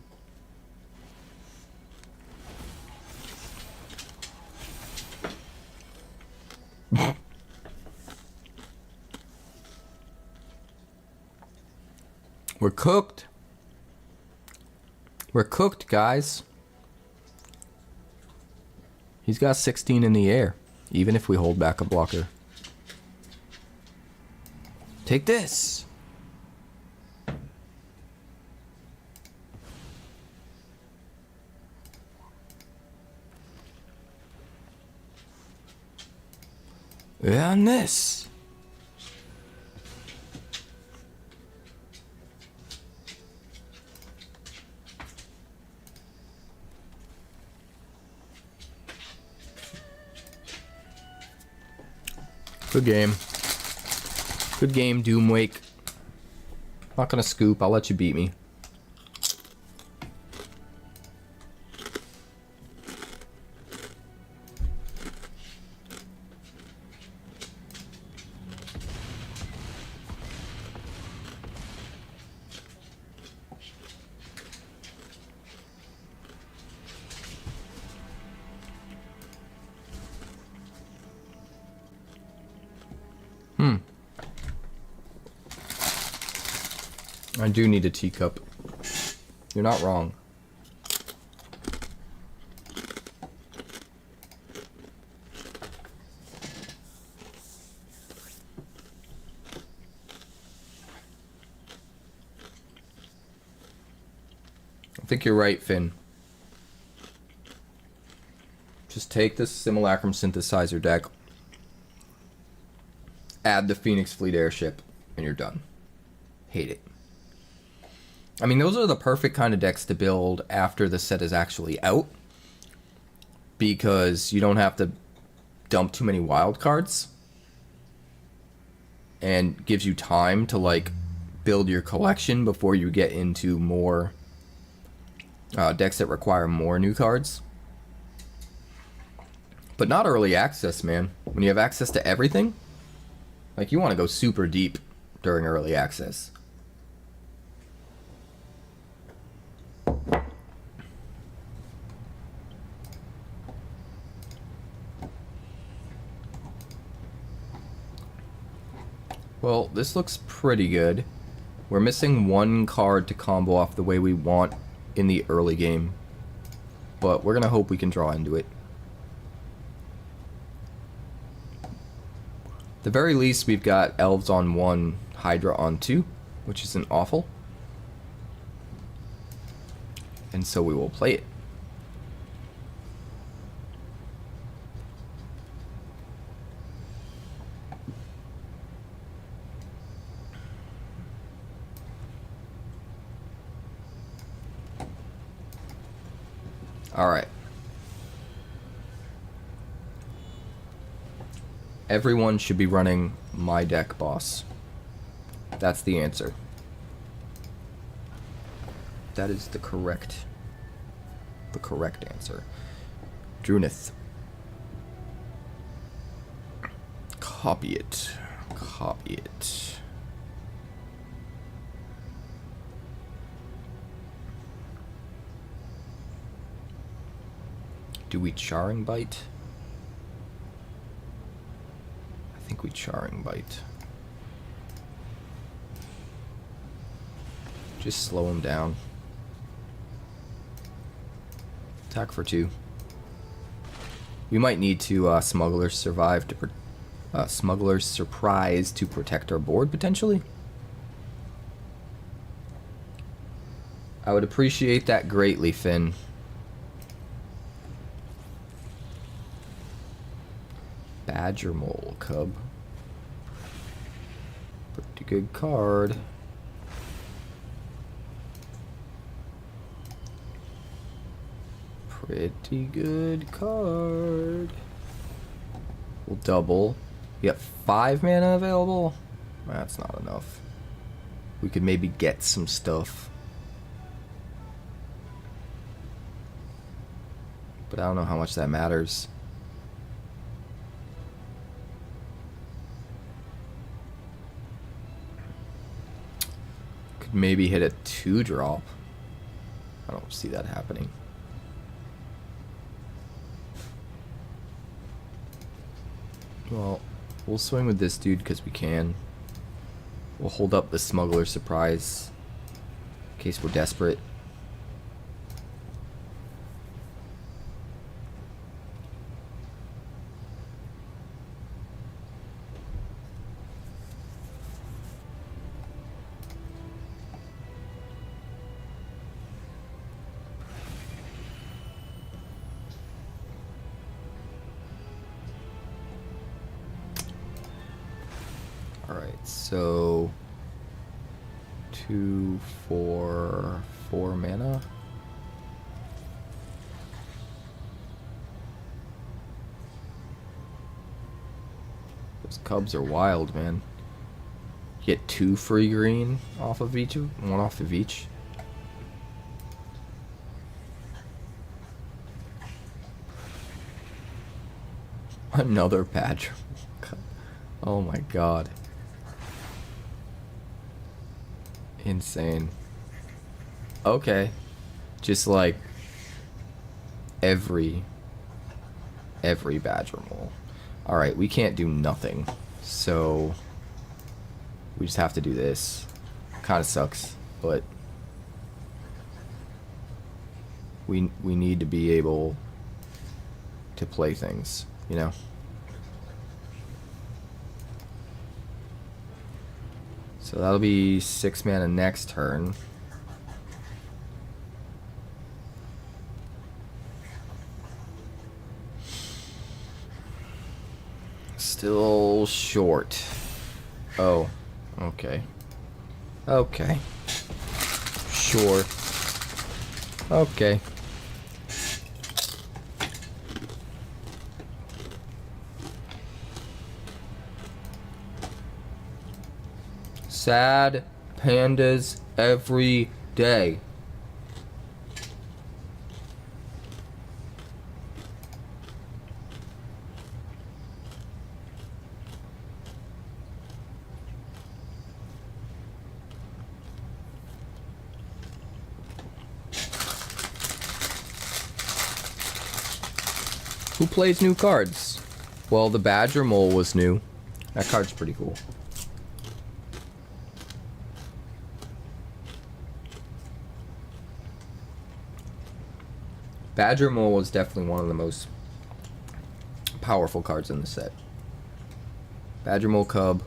We're cooked. We're cooked, guys. He's got 16 in the air, even if we hold back a blocker. Take this. And this. Good game. Good game, Doomwake. Not gonna scoop, I'll let you beat me. I do need a teacup. You're not wrong. I think you're right, Finn. Just take this Simulacrum Synthesizer deck, add the Phoenix Fleet Airship, and you're done. Hate it. I mean, those are the perfect kind of decks to build after the set is actually out, because you don't have to dump too many wild cards, and gives you time to like build your collection before you get into more decks that require more new cards. But not early access, man. When you have access to everything, like, you want to go super deep during early access. Well, this looks pretty good. We're missing one card to combo off the way we want in the early game, but we're gonna hope we can draw into it. At the very least, we've got Elves on 1, Hydra on 2, which isn't awful. And so we will play it. Alright. Everyone should be running my deck, boss. That's the answer. That is the correct answer. Drunith. Copy it. Copy it. Do we Charring Bite? I think we Charring Bite. Just slow him down. Attack for 2. We might need to Smuggler's Smuggler's Surprise to protect our board, potentially. I would appreciate that greatly, Finn. Badger Mole Cub. Pretty good card. Pretty good card. We'll double. We got 5 mana available. That's not enough. We could maybe get some stuff. But I don't know how much that matters. Could maybe hit a 2-drop. I don't see that happening. Well, we'll swing with this dude because we can. We'll hold up the Smuggler's Surprise in case we're desperate. Alright, so 2, 4, 4 mana. Those Cubs are wild, man. Get 2 free green off of each, 1 off of each. Another Badger. Oh my god. Insane. Okay. Just like every Badger Mole. Alright, we can't do nothing. So we just have to do this. Kinda sucks, but we need to be able to play things, you know? So that'll be 6 mana next turn. Still short. Oh, okay. Okay. Sure. Okay. Sad pandas every day. Who plays new cards? Well, the Badger Mole was new. That card's pretty cool. Badger Mole was definitely one of the most powerful cards in the set. Badger Mole Cub,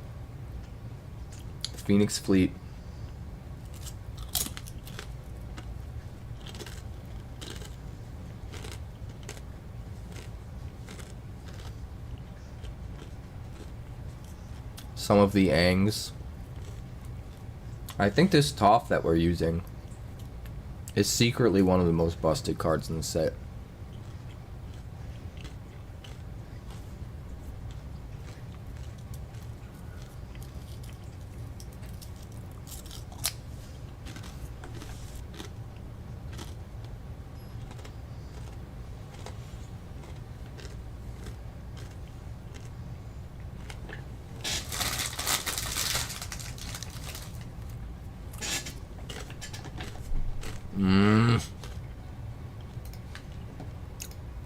Phoenix Fleet, some of the Angs. I think this Toph that we're using is secretly one of the most busted cards in the set.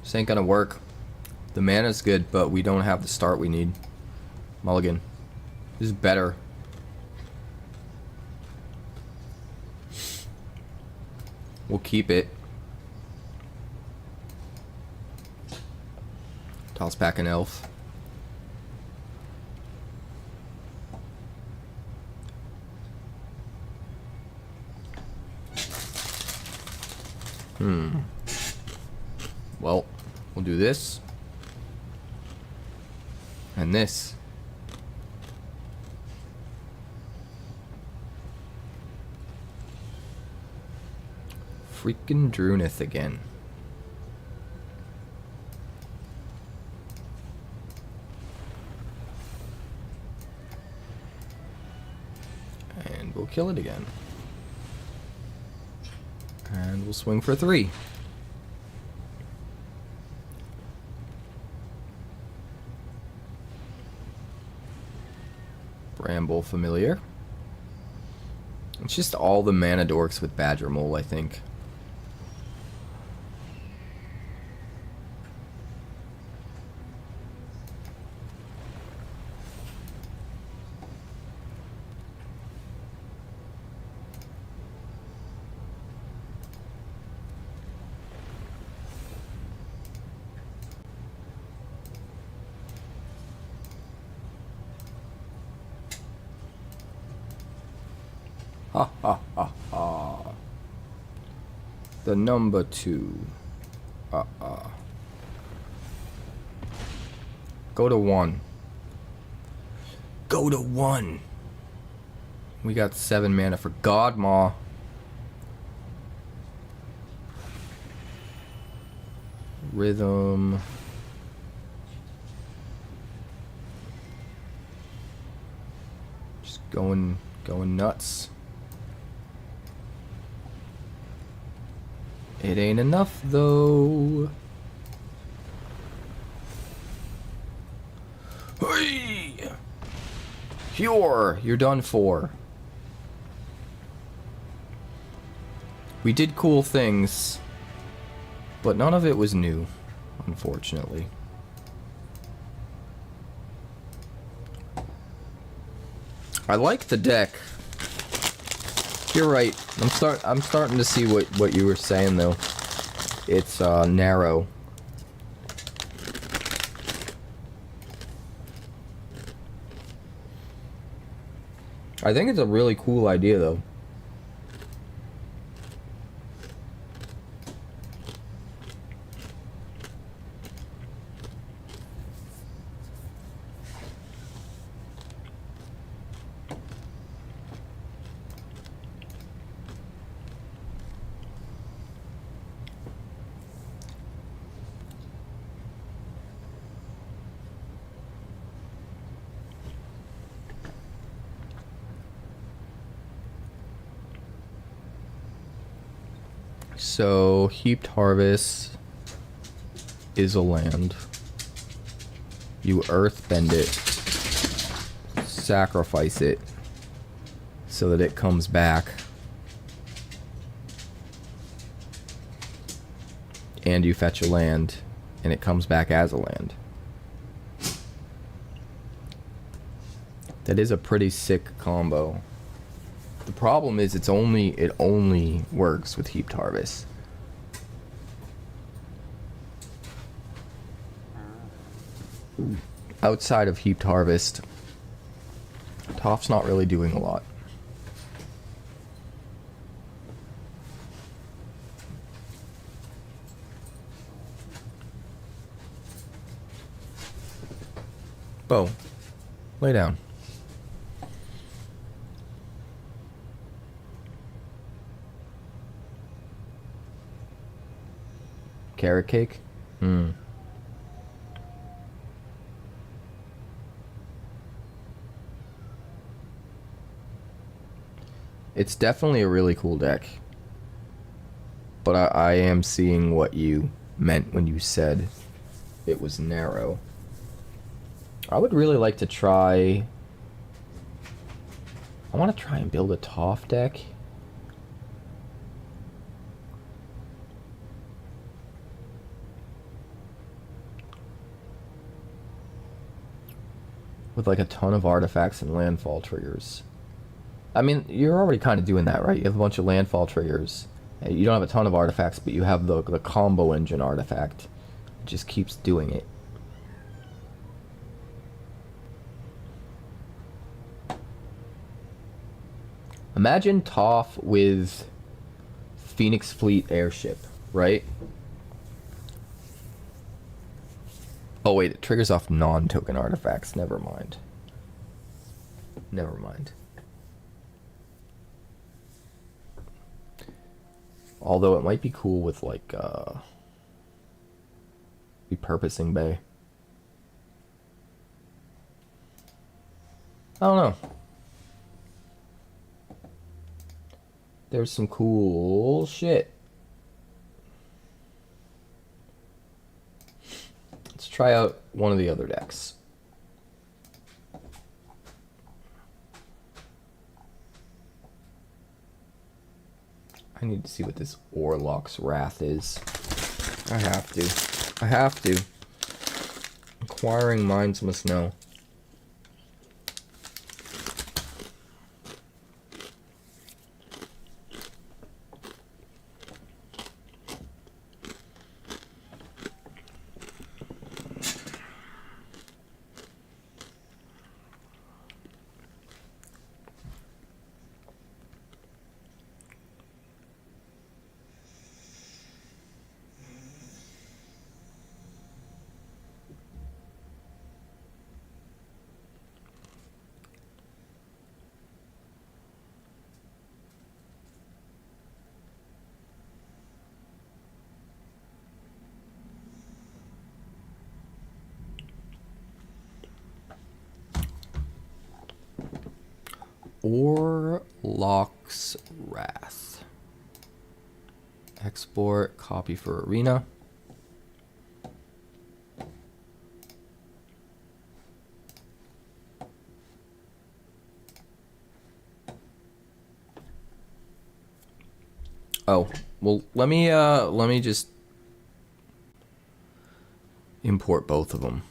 This ain't gonna work. The mana's good, but we don't have the start we need. Mulligan. This is better. We'll keep it. Toss back an elf. Well, we'll do this. And this. Freaking Drunith again. And we'll kill it again. And we'll swing for 3. Bramble Familiar. It's just all the mana dorks with Badger Mole, I think. Ha ha ha ha. The number 2. Go to 1. Go to 1. We got 7 mana for Godmaw. Rhythm. Just going nuts. It ain't enough though. Hey! Pure, you're done for. We did cool things, but none of it was new, unfortunately. I like the deck. You're right. I'm starting to see what you were saying though. It's narrow. I think it's a really cool idea though. So, Heaped Harvest is a land. You earthbend it, sacrifice it, so that it comes back. And you fetch a land, and it comes back as a land. That is a pretty sick combo. The problem is it only works with Heaped Harvest. Outside of Heaped Harvest, Toph's not really doing a lot. Bo, lay down. Carrot cake? It's definitely a really cool deck. But I am seeing what you meant when you said it was narrow. I would really like to try... I want to try and build a Toph deck. With like a ton of artifacts and landfall triggers. I mean, you're already kind of doing that, right? You have a bunch of landfall triggers. You don't have a ton of artifacts, but you have the combo engine artifact. It just keeps doing it. Imagine Toph with Phoenix Fleet airship, right? Oh wait, it triggers off non-token artifacts. Never mind. Never mind. Although it might be cool with like repurposing bay. I don't know. There's some cool shit. Let's try out one of the other decks. I need to see what this Orlock's Wrath is. I have to. I have to. Inquiring minds must know. Orlock's Wrath. Export, copy for Arena. Oh, well, let me just import both of them.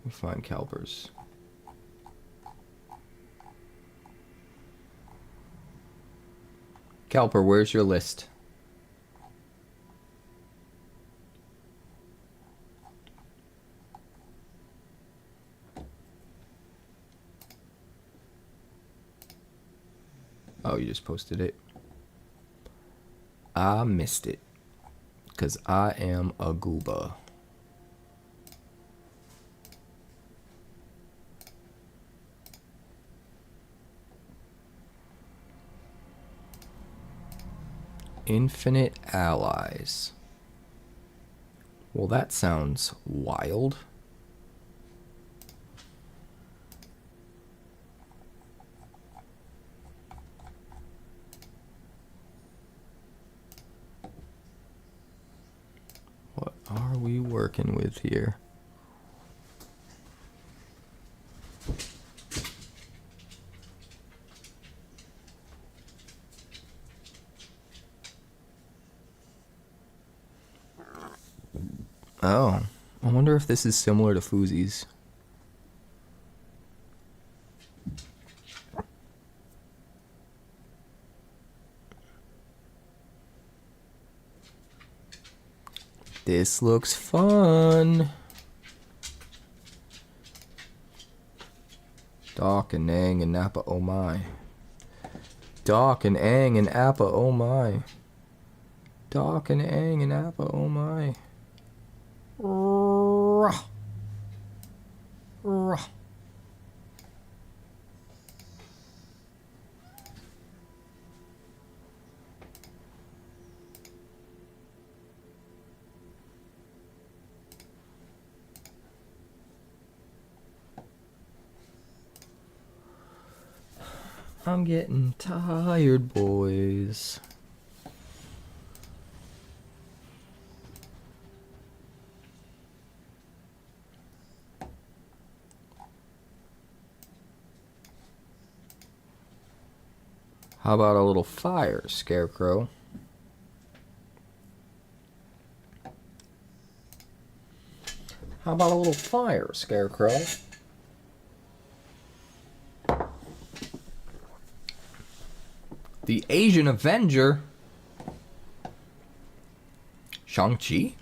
Let me find CalPERS. CalPER, where's your list? Oh, you just posted it. I missed it. Because I am a gooba. Infinite allies. Well, that sounds wild. What are we working with here? Oh, I wonder if this is similar to Fuzi's. This looks fun. Doc and Aang and Nappa, oh my. Doc and Aang and Appa, oh my. Doc and Aang and Appa, oh my. Rah. Rah. I'm getting tired, boys. How about a little fire, Scarecrow? How about a little fire, Scarecrow? The Asian Avenger? Shang-Chi?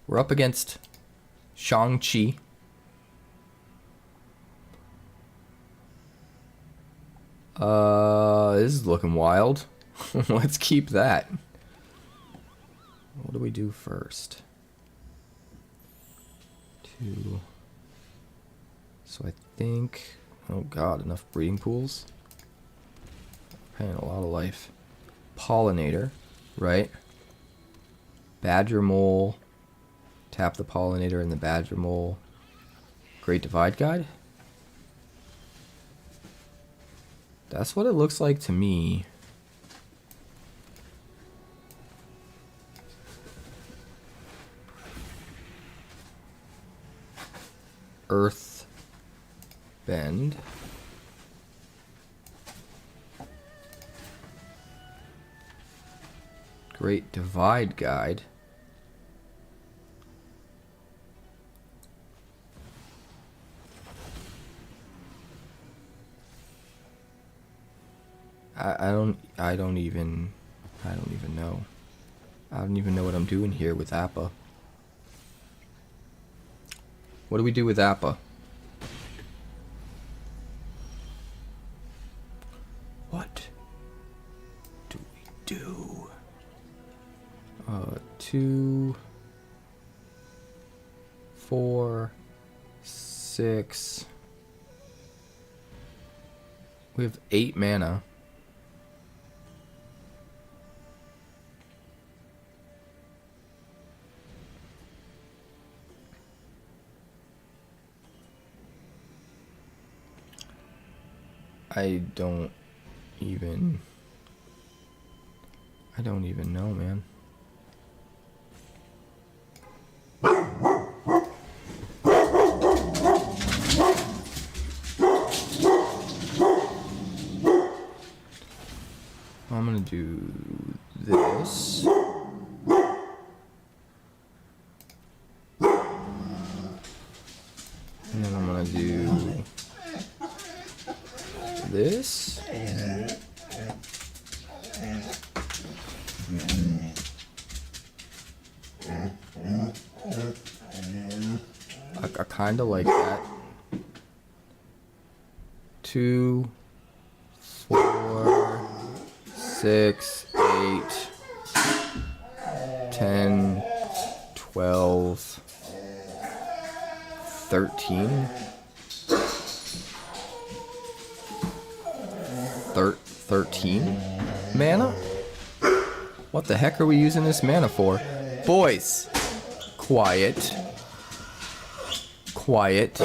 We're up against Shang-Chi. This is looking wild. Let's keep that. What do we do first? 2. So I think... Oh god, enough breeding pools? Paying a lot of life. Pollinator, right? Badger mole. Tap the pollinator and the badger mole. Great Divide Guide? That's what it looks like to me. Earth Bend. Great Divide Guide. I don't even know. I don't even know what I'm doing here with Appa. What do we do with Appa? What do we do? 2, 4, 6. We have 8 mana. I don't even know, man. I'm gonna do this. And then I'm gonna do this. I kind of like that. 2, 4, 6, 8, 10, 12, 13. 13 mana? What the heck are we using this mana for? Boys! Quiet. Quiet.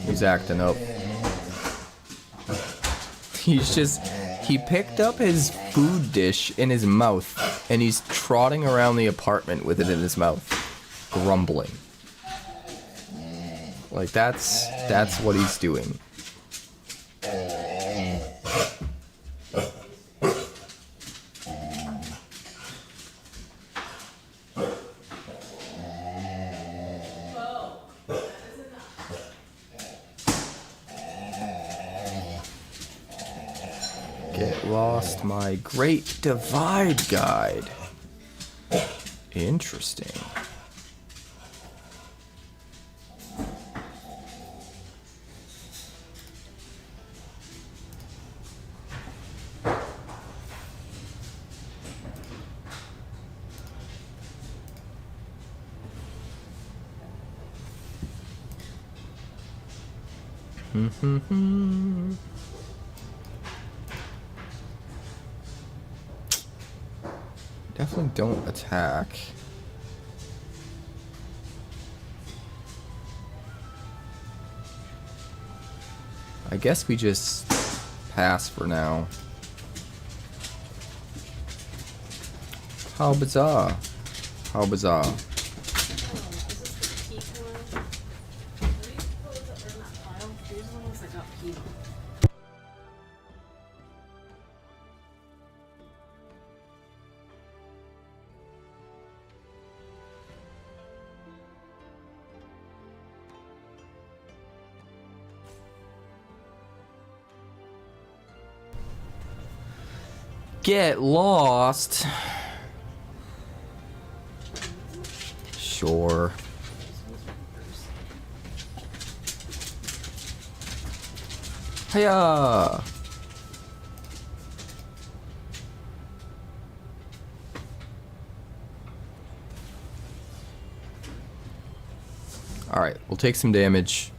He's acting up. He picked up his food dish in his mouth and he's trotting around the apartment with it in his mouth, grumbling. Like that's what he's doing. Get lost my Great Divide Guide. Interesting. Definitely don't attack. I guess we just pass for now. How bizarre. How bizarre. Is this the key color? Are these colors that are in that pile? These are the ones that got keyed. get lost. Sure. Hiya! Alright, we'll take some damage.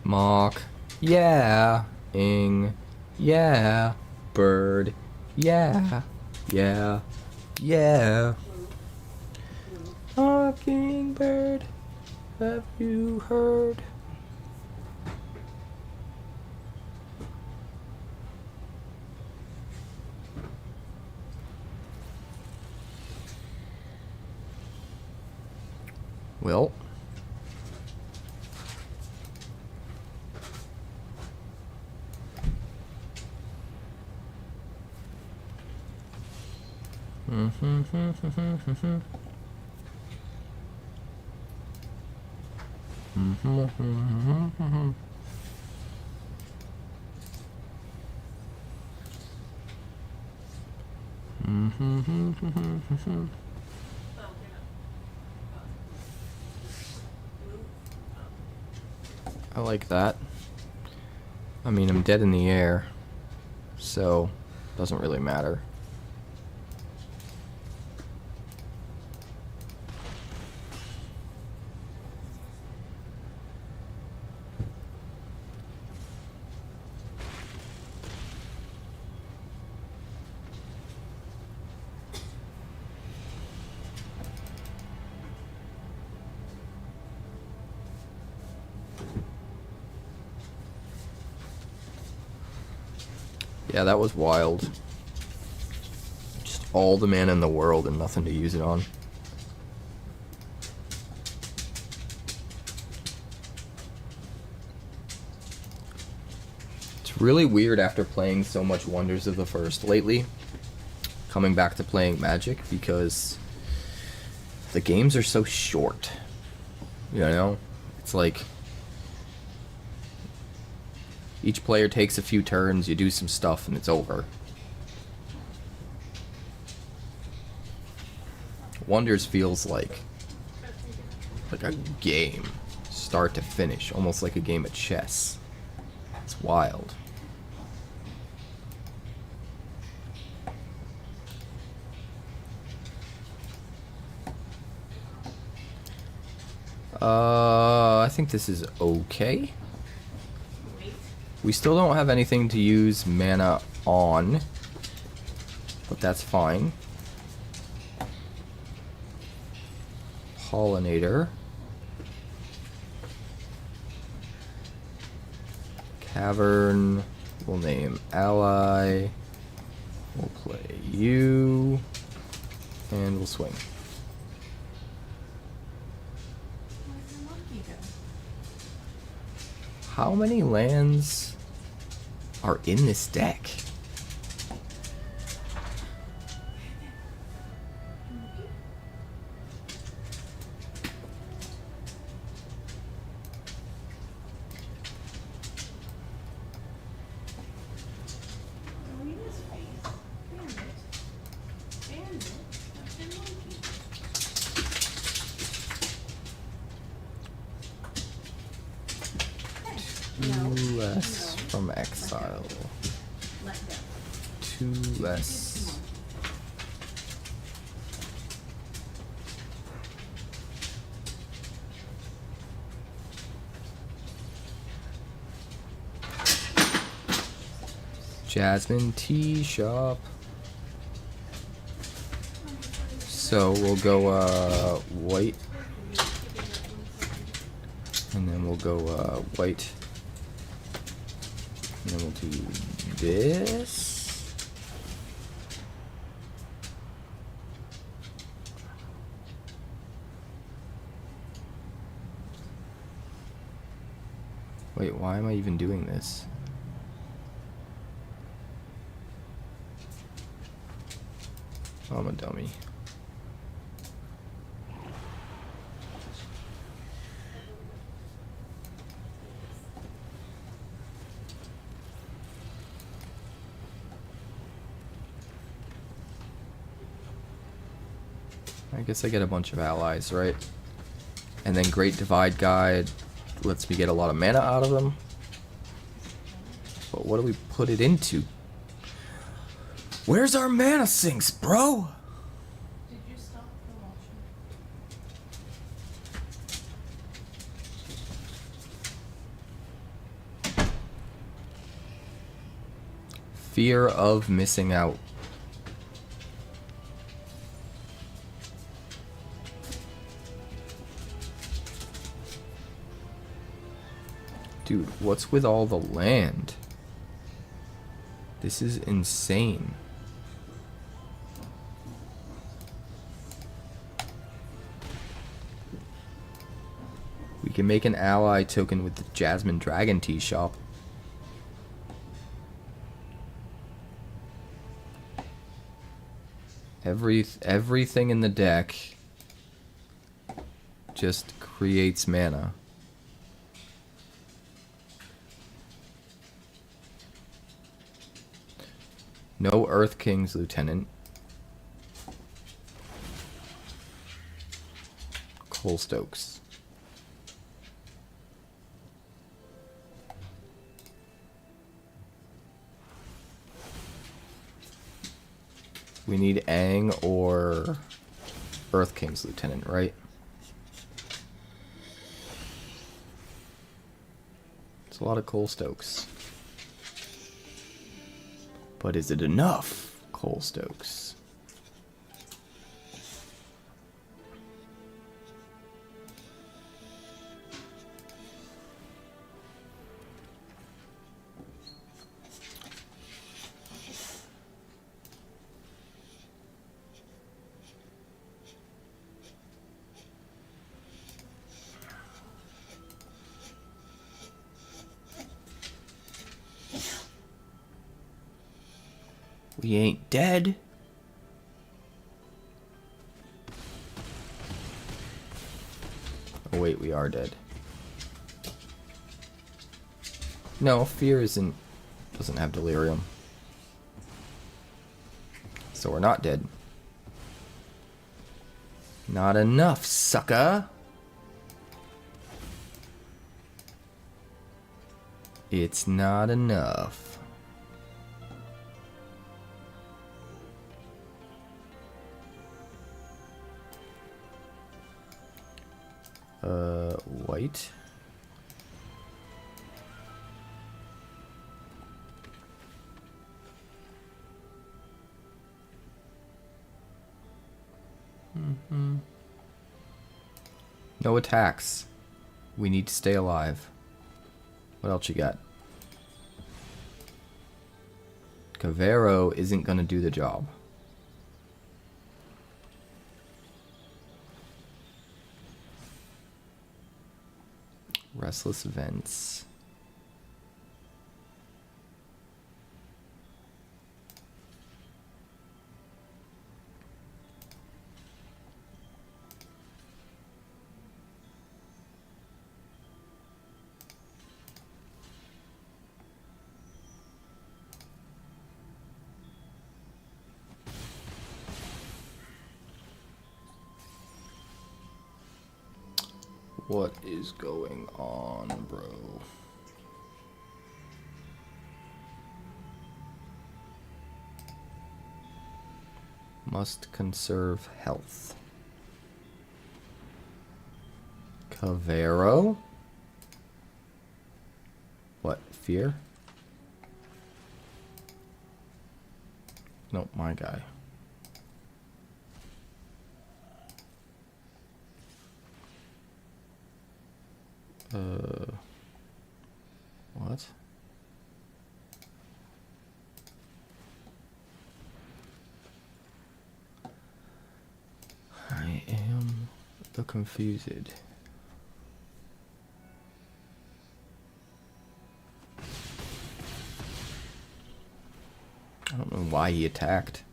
Mock, yeah, ing, yeah, bird, yeah, yeah, yeah. Mockingbird, have you heard? Well. I like that. I mean, I'm dead in the air, so doesn't really matter. Yeah, that was wild. Just all the mana in the world and nothing to use it on. It's really weird after playing so much Wonders of the First lately, coming back to playing Magic, because the games are so short. You know? It's like each player takes a few turns, you do some stuff, and it's over. Wonders feels like a game, start to finish, almost like a game of chess. It's wild. I think this is okay. We still don't have anything to use mana on, but that's fine. Pollinator. Cavern. We'll name Ally. We'll play you. And we'll swing. Where'd the monkey go? How many lands are in this deck? Marina's face. Bandit. That's the monkey. No. 2 less from exile. Let go. 2 less. Jasmine Tea Shop. So we'll go white. And then we'll go white. And then we'll do this. Wait, why am I even doing this? Oh, I'm a dummy. I guess I get a bunch of allies, right? And then Great Divide Guide lets me get a lot of mana out of them. But what do we put it into? Where's our mana sinks, bro? Did you stop the motion? Fear of missing out. Dude, what's with all the land? This is insane. We can make an ally token with the Jasmine Dragon Tea shop. Everything in the deck just creates mana. No Earth King's Lieutenant. Cole Stokes. We need Aang or Earth King's Lieutenant, right? It's a lot of Cole Stokes. But is it enough, Cole Stokes? We ain't dead. Oh wait, we are dead. No, fear doesn't have delirium. So we're not dead. Not enough, sucker. It's not enough. White. No attacks. We need to stay alive. What else you got? Cavero isn't gonna do the job. Restless events. What is going on, bro? Must conserve health. Cavero? What, fear? Nope, my guy. What? I am the confused. I don't know why he attacked.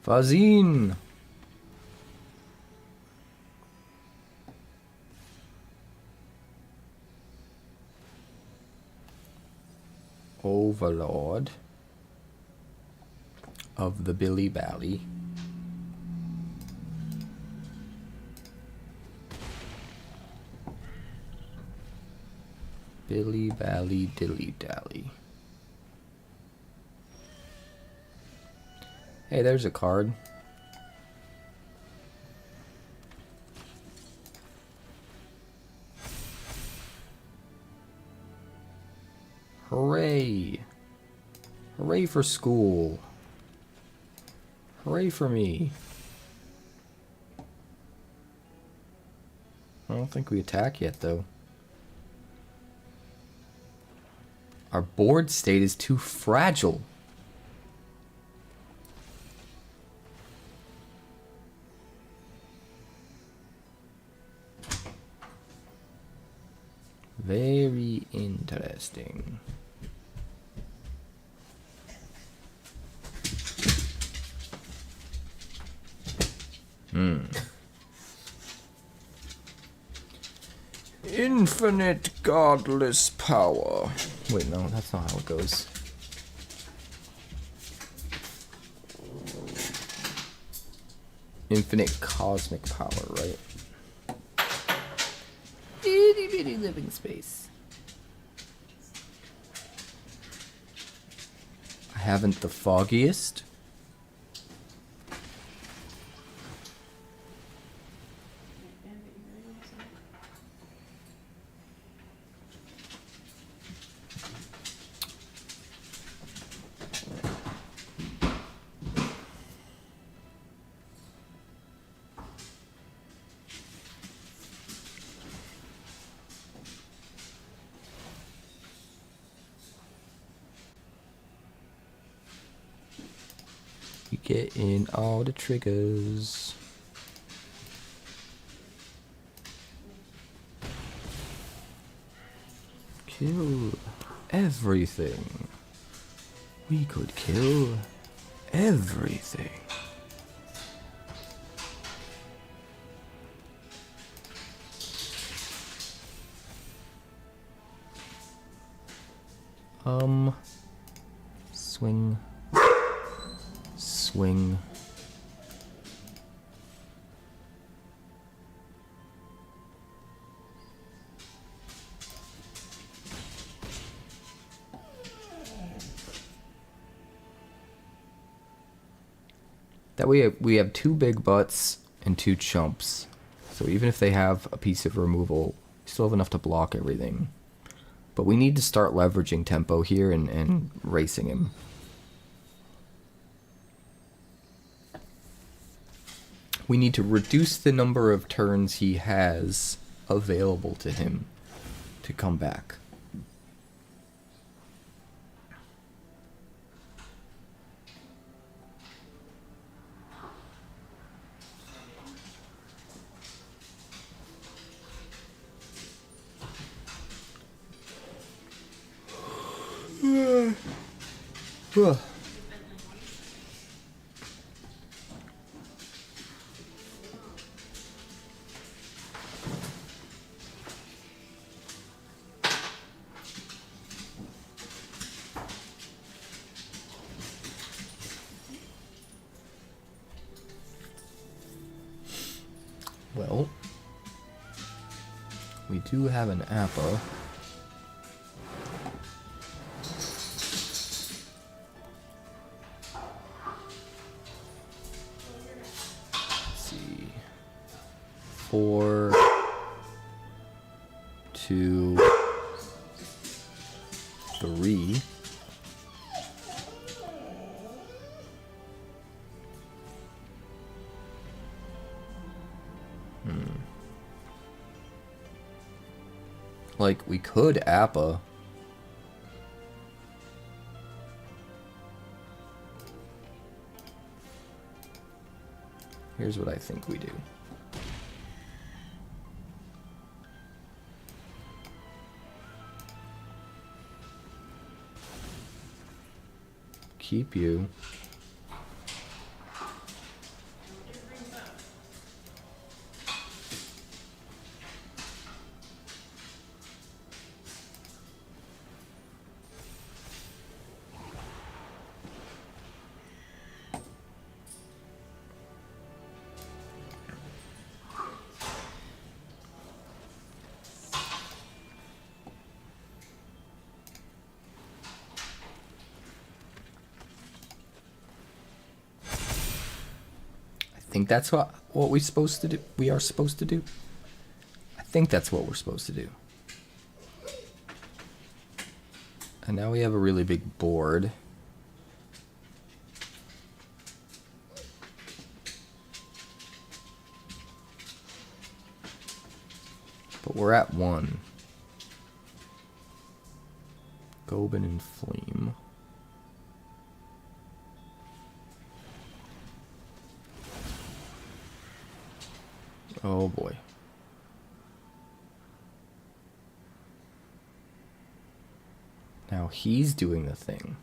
Fazin! Overlord of the Billy Bally. Billy Bally Dilly Dally. Hey, there's a card. Hooray! Hooray for school. Hooray for me. I don't think we attack yet, though. Our board state is too fragile. Very interesting. Infinite godless power. Wait, no, that's not how it goes. Infinite cosmic power, right? Itty bitty living space. I haven't the foggiest. You get in all the triggers. Kill everything. We could kill everything. Swing. Swing. That way we have two big butts and two chumps. So even if they have a piece of removal, we still have enough to block everything. But we need to start leveraging tempo here and racing him. We need to reduce the number of turns he has available to him to come back. Well, we do have an apple. Let's see. 4, 2, 3. Like, we could Appa. Here's what I think we do. Keep you. I think that's what we're supposed to do. We are supposed to do. I think that's what we're supposed to do. And now we have a really big board. But we're at 1. Gobin and Fleam. Oh boy. Now he's doing the thing.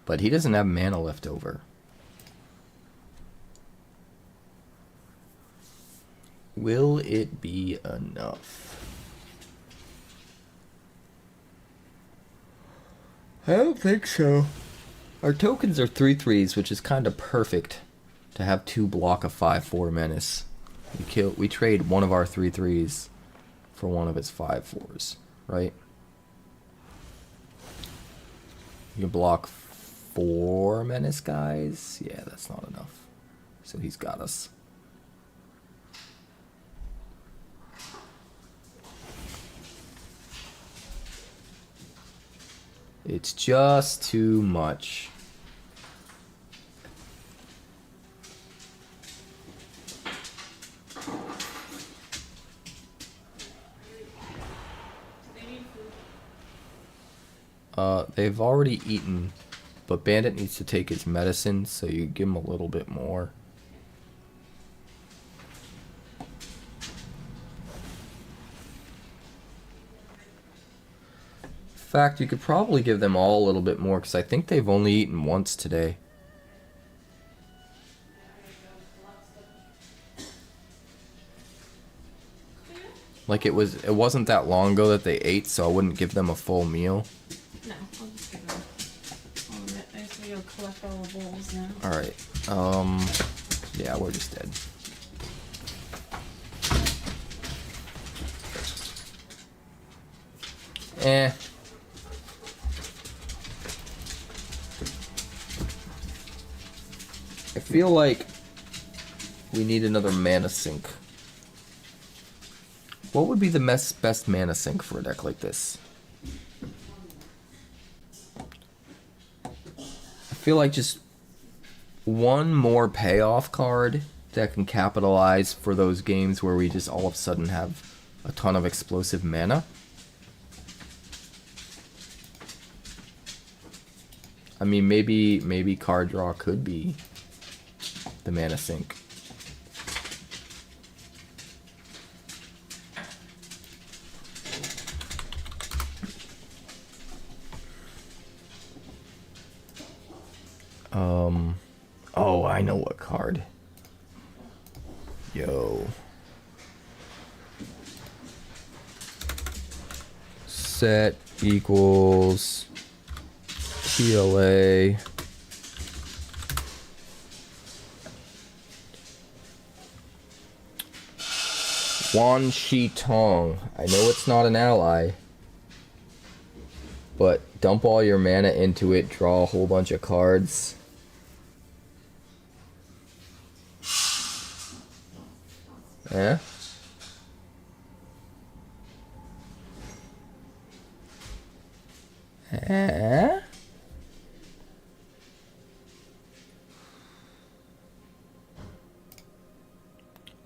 But he doesn't have mana left over. Will it be enough? I don't think so. Our tokens are 3/3s, which is kind of perfect to have 2 block a 5/4 menace. We trade one of our 3/3s for one of its 5/4s, right? You can block 4 menace guys. Yeah, that's not enough. So he's got us. It's just too much. They've already eaten, but Bandit needs to take his medicine, so you give him a little bit more. In fact, you could probably give them all a little bit more, because I think they've only eaten once today. Like it wasn't that long ago that they ate, so I wouldn't give them a full meal. No, I'll just give them all of it. I just need to go collect all the bowls now. Alright, yeah, we're just dead. Eh. I feel like we need another mana sink. What would be the best mana sink for a deck like this? I feel like just one more payoff card that can capitalize for those games where we just all of a sudden have a ton of explosive mana. I mean, maybe card draw could be the mana sink. Oh, I know what card. Yo. Set equals PLA. Wan Shi Tong. I know it's not an ally, but dump all your mana into it, draw a whole bunch of cards. Eh?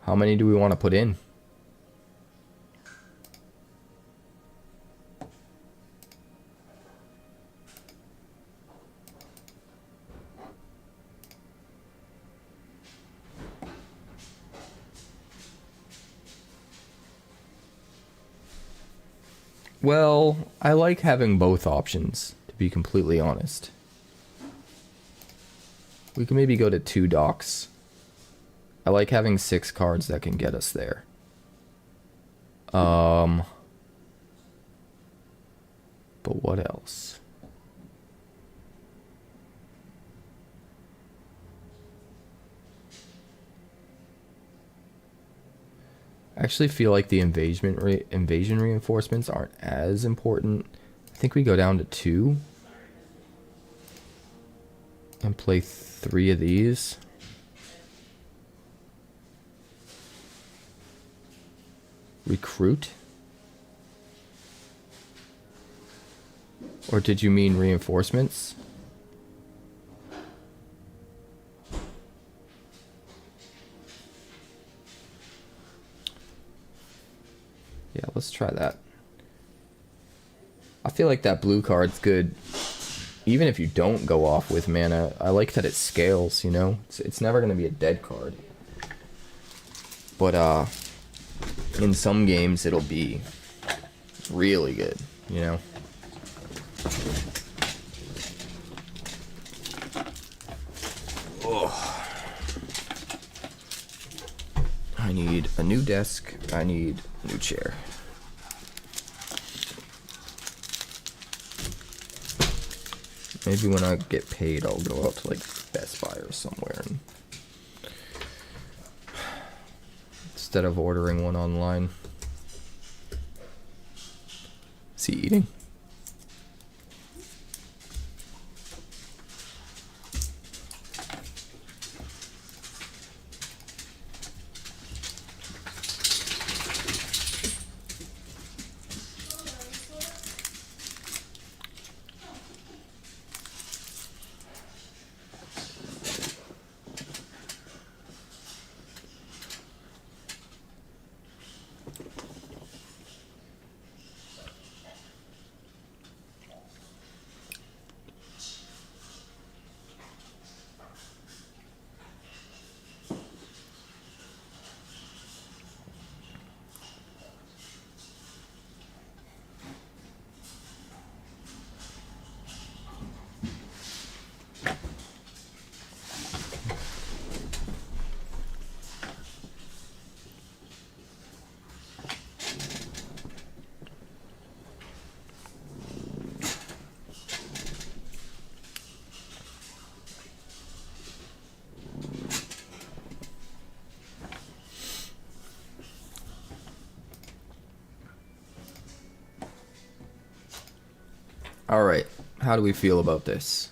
How many do we want to put in? Well, I like having both options, to be completely honest. We can maybe go to 2 docks. I like having 6 cards that can get us there. But what else? I actually feel like the invasion reinforcements aren't as important. I think we go down to 2 and play 3 of these. Recruit? Or did you mean reinforcements? Yeah, let's try that. I feel like that blue card's good. Even if you don't go off with mana, I like that it scales, you know? It's never going to be a dead card. But, in some games, it'll be really good, you know? Oh. I need a new desk. I need a new chair. Maybe when I get paid, I'll go out to like Best Buy or somewhere and instead of ordering one online. Is he eating? Alright, how do we feel about this?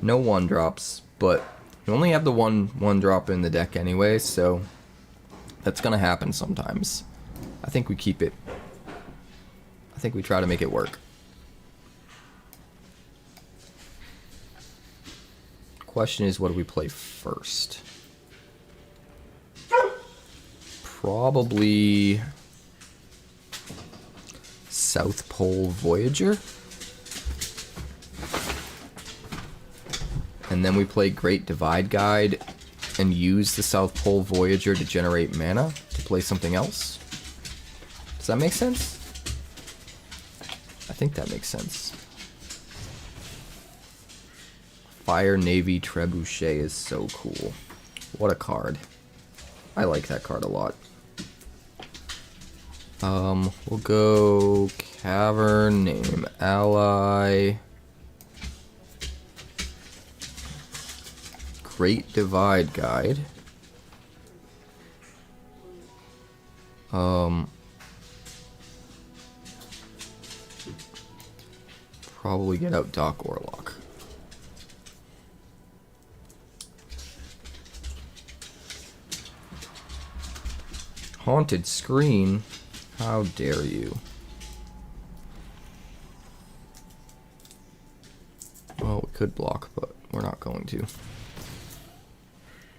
No 1-drops, but you only have the one drop in the deck anyway, so that's gonna happen sometimes. I think we keep it. I think we try to make it work. Question is, what do we play first? Probably South Pole Voyager. And then we play Great Divide Guide and use the South Pole Voyager to generate mana to play something else. Does that make sense? I think that makes sense. Fire Navy Trebuchet is so cool. What a card. I like that card a lot. We'll go Cavern, name ally. Great Divide Guide. Probably get out Doc Orlok. Haunted Screen? How dare you? Well, we could block, but we're not going to.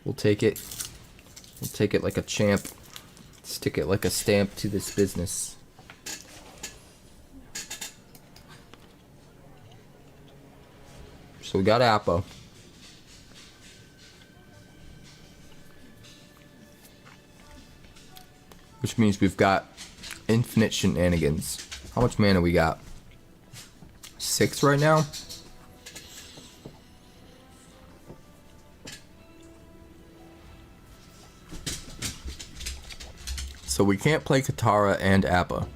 We'll take it. We'll take it like a champ. Stick it like a stamp to this business. So we got Appa. Which means we've got infinite shenanigans. How much mana we got? 6 right now? So we can't play Katara and Appa.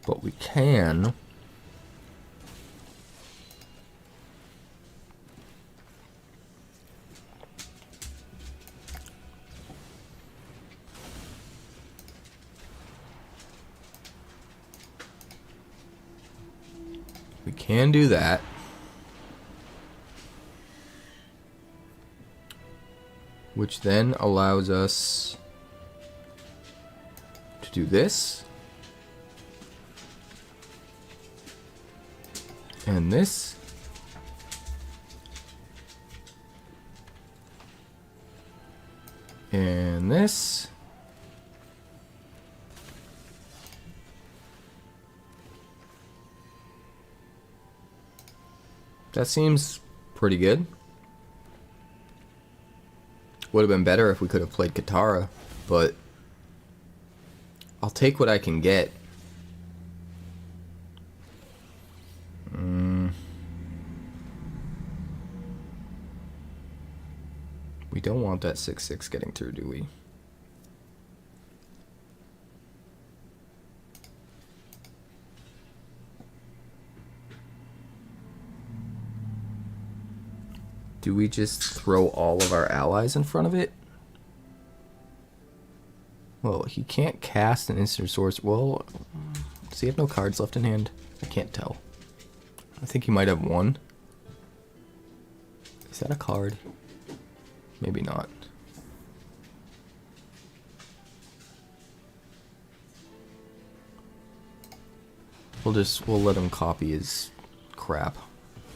But we can... We can do that. Which then allows us to do this. And this. And this. That seems pretty good. Would have been better if we could have played Katara, but I'll take what I can get. We don't want that 6/6 getting through, do we? Do we just throw all of our allies in front of it? Well, he can't cast an instant source. Well, does he have no cards left in hand? I can't tell. I think he might have one. Is that a card? Maybe not. We'll let him copy his crap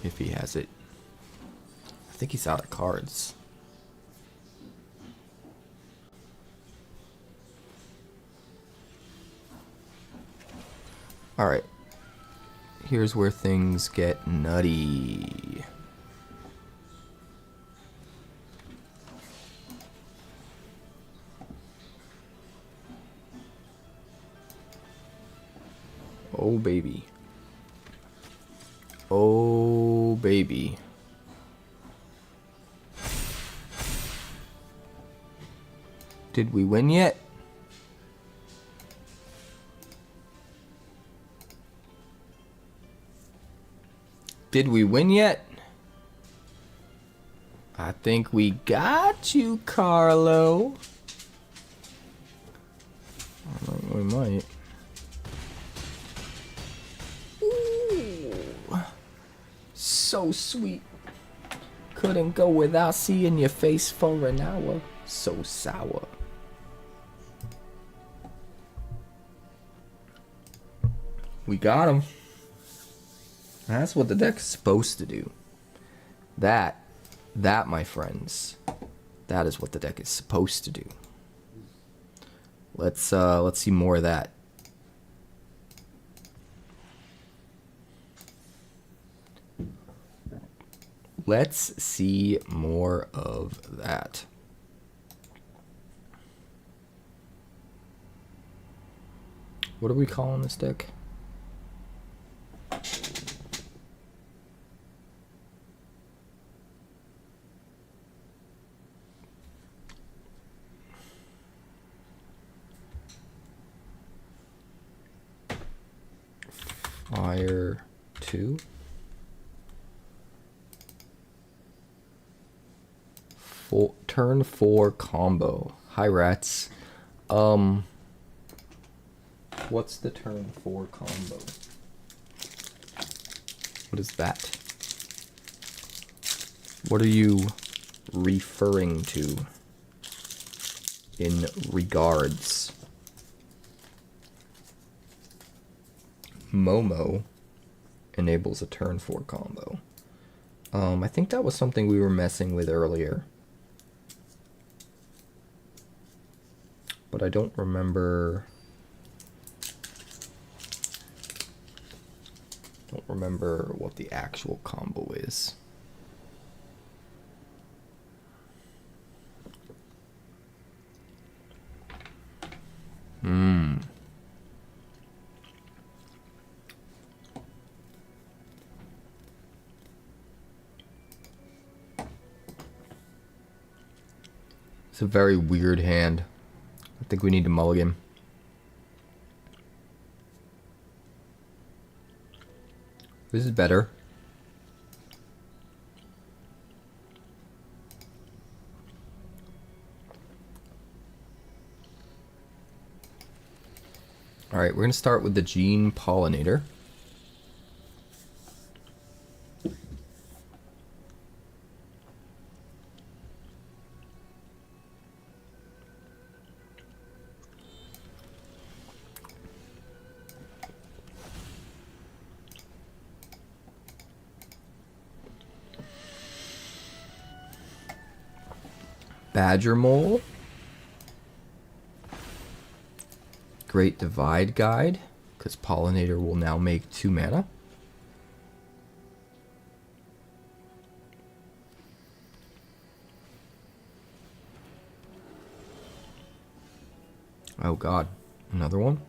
if he has it. I think he's out of cards. Alright. Here's where things get nutty. Oh, baby. Oh, baby. Did we win yet? Did we win yet? I think we got you, Carlo. We might. Ooh, so sweet. Couldn't go without seeing your face for an hour. So sour. We got him. That's what the deck's supposed to do. That, my friends, that is what the deck is supposed to do. Let's see more of that. Let's see more of that. What are we calling this deck? Fire 2. Turn 4 combo. Hi, rats. What's the turn 4 combo? What is that? What are you referring to in regards? Momo enables a turn 4 combo. I think that was something we were messing with earlier. But I don't remember... Don't remember what the actual combo is. It's a very weird hand. I think we need to mulligan. This is better. Alright, we're going to start with the Gene Pollinator. Badger Mole. Great Divide Guide, because Pollinator will now make 2 mana. Oh god, another one?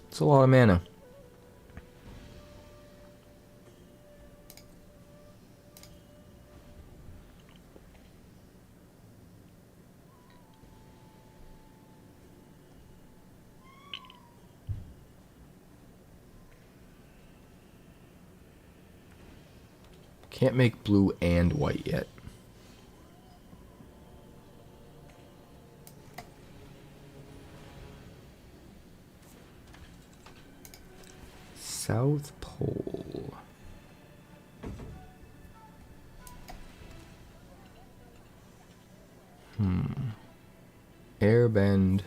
It's a lot of mana. Can't make blue and white yet. South Pole. Airbend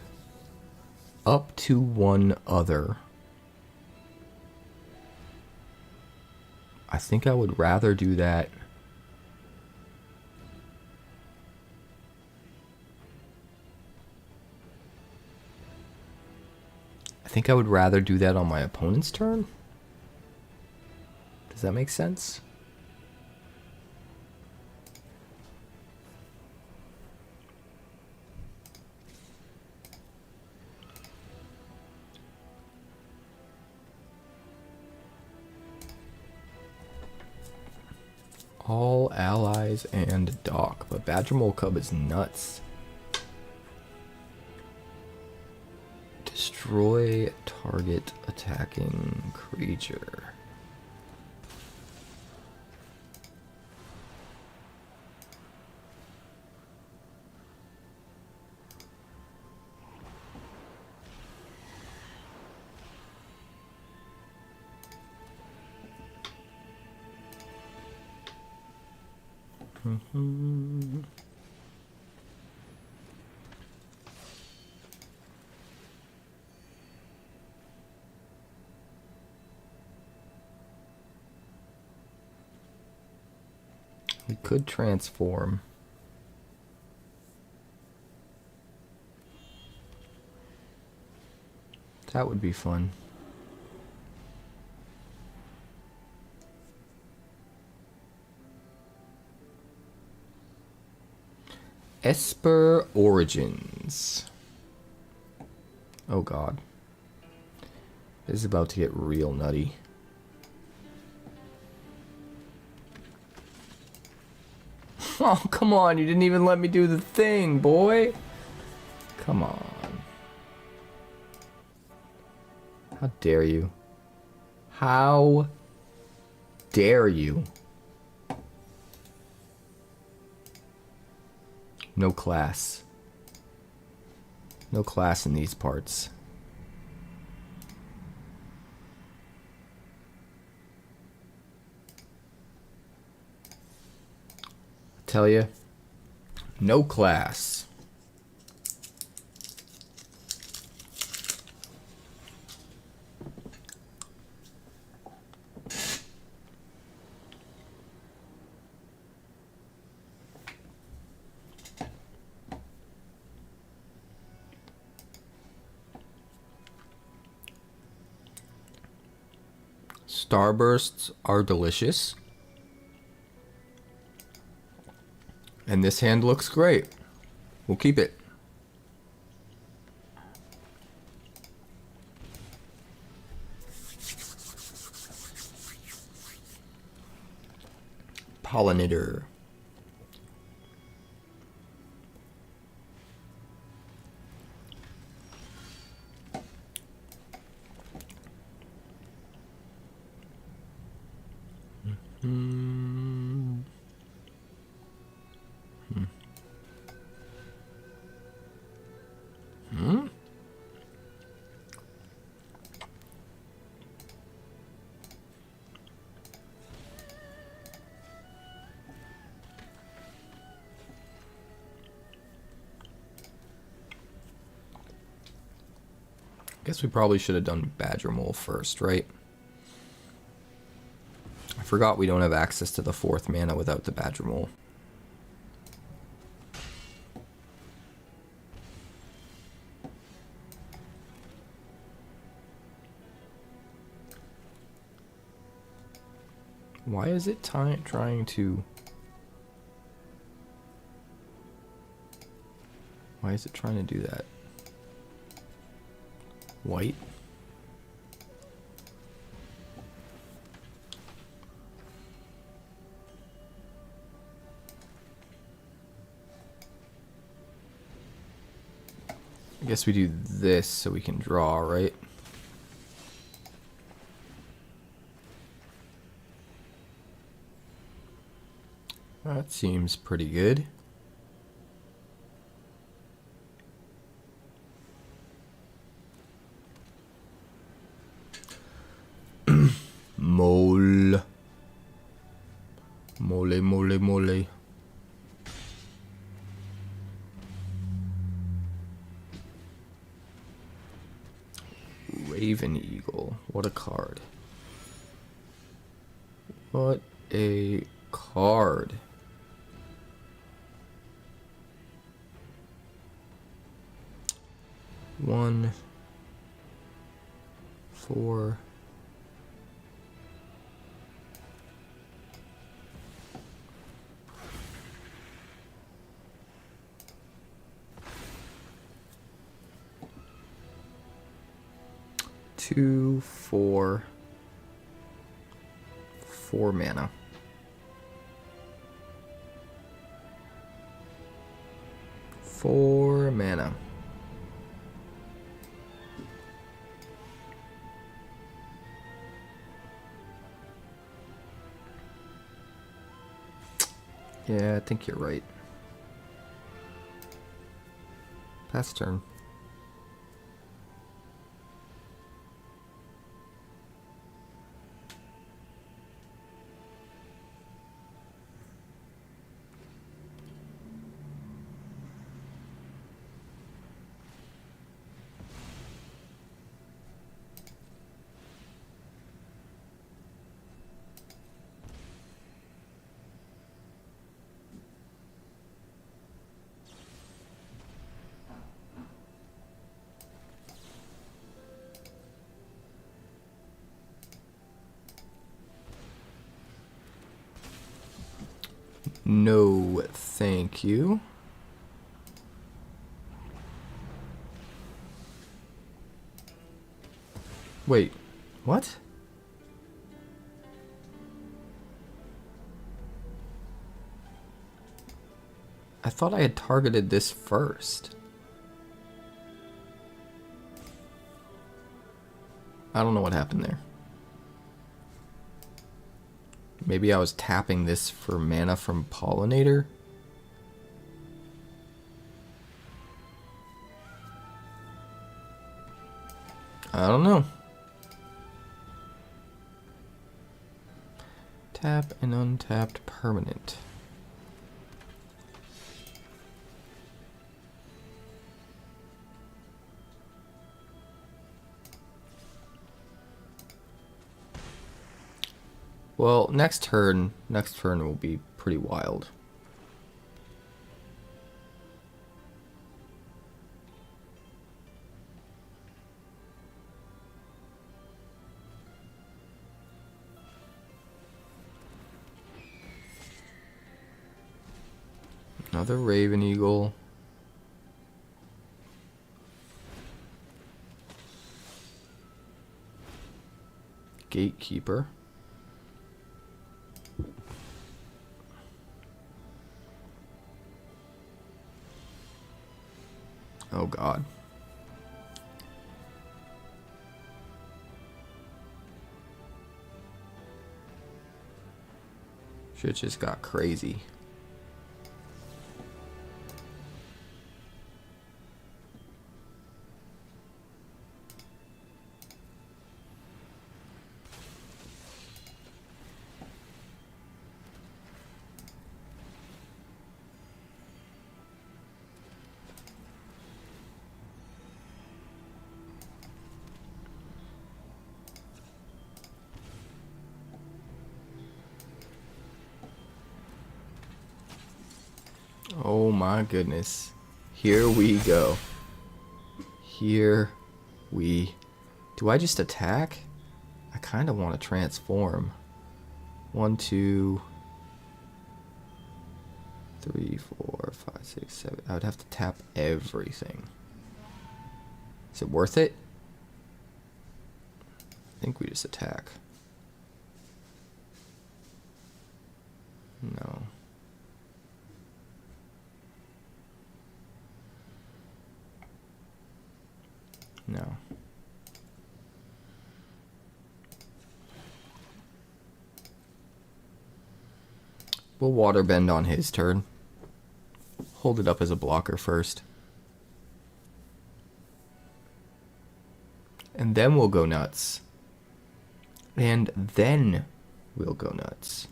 up to one other. I think I would rather do that. I think I would rather do that on my opponent's turn. Does that make sense? All allies and dock, but Badger Mole Cub is nuts. Destroy target attacking creature. We could transform. That would be fun. Esper Origins. Oh god. This is about to get real nutty. Oh, come on. You didn't even let me do the thing, boy. Come on. How dare you? How dare you? No class. No class in these parts. tell you? No class. Starbursts are delicious. And this hand looks great. We'll keep it. Pollinator. Guess we probably should have done Badger Mole first, right? I forgot we don't have access to the 4th mana without the Badger Mole. Why is it trying to... Why is it trying to do that? White? I guess we do this so we can draw, right? That seems pretty good. Mole. Mole, mole, mole. Raven Eagle. What a card. What a card. One, 4. Two, 4, 4 mana. Four mana. Yeah, I think you're right. Pass turn. No, thank you. Wait, what? I thought I had targeted this first. I don't know what happened there. Maybe I was tapping this for mana from Pollinator? I don't know. Tap an untapped permanent. Well, next turn will be pretty wild. Another Raven Eagle. Gatekeeper. Oh God. Shit just got crazy. Oh my goodness. Here we go. Here we... Do I just attack? I kind of want to transform. 1, 2, 3, 4, 5, 6, 7. I would have to tap everything. Is it worth it? I think we just attack. No. No. We'll water bend on his turn. Hold it up as a blocker first. And then we'll go nuts. And then we'll go nuts.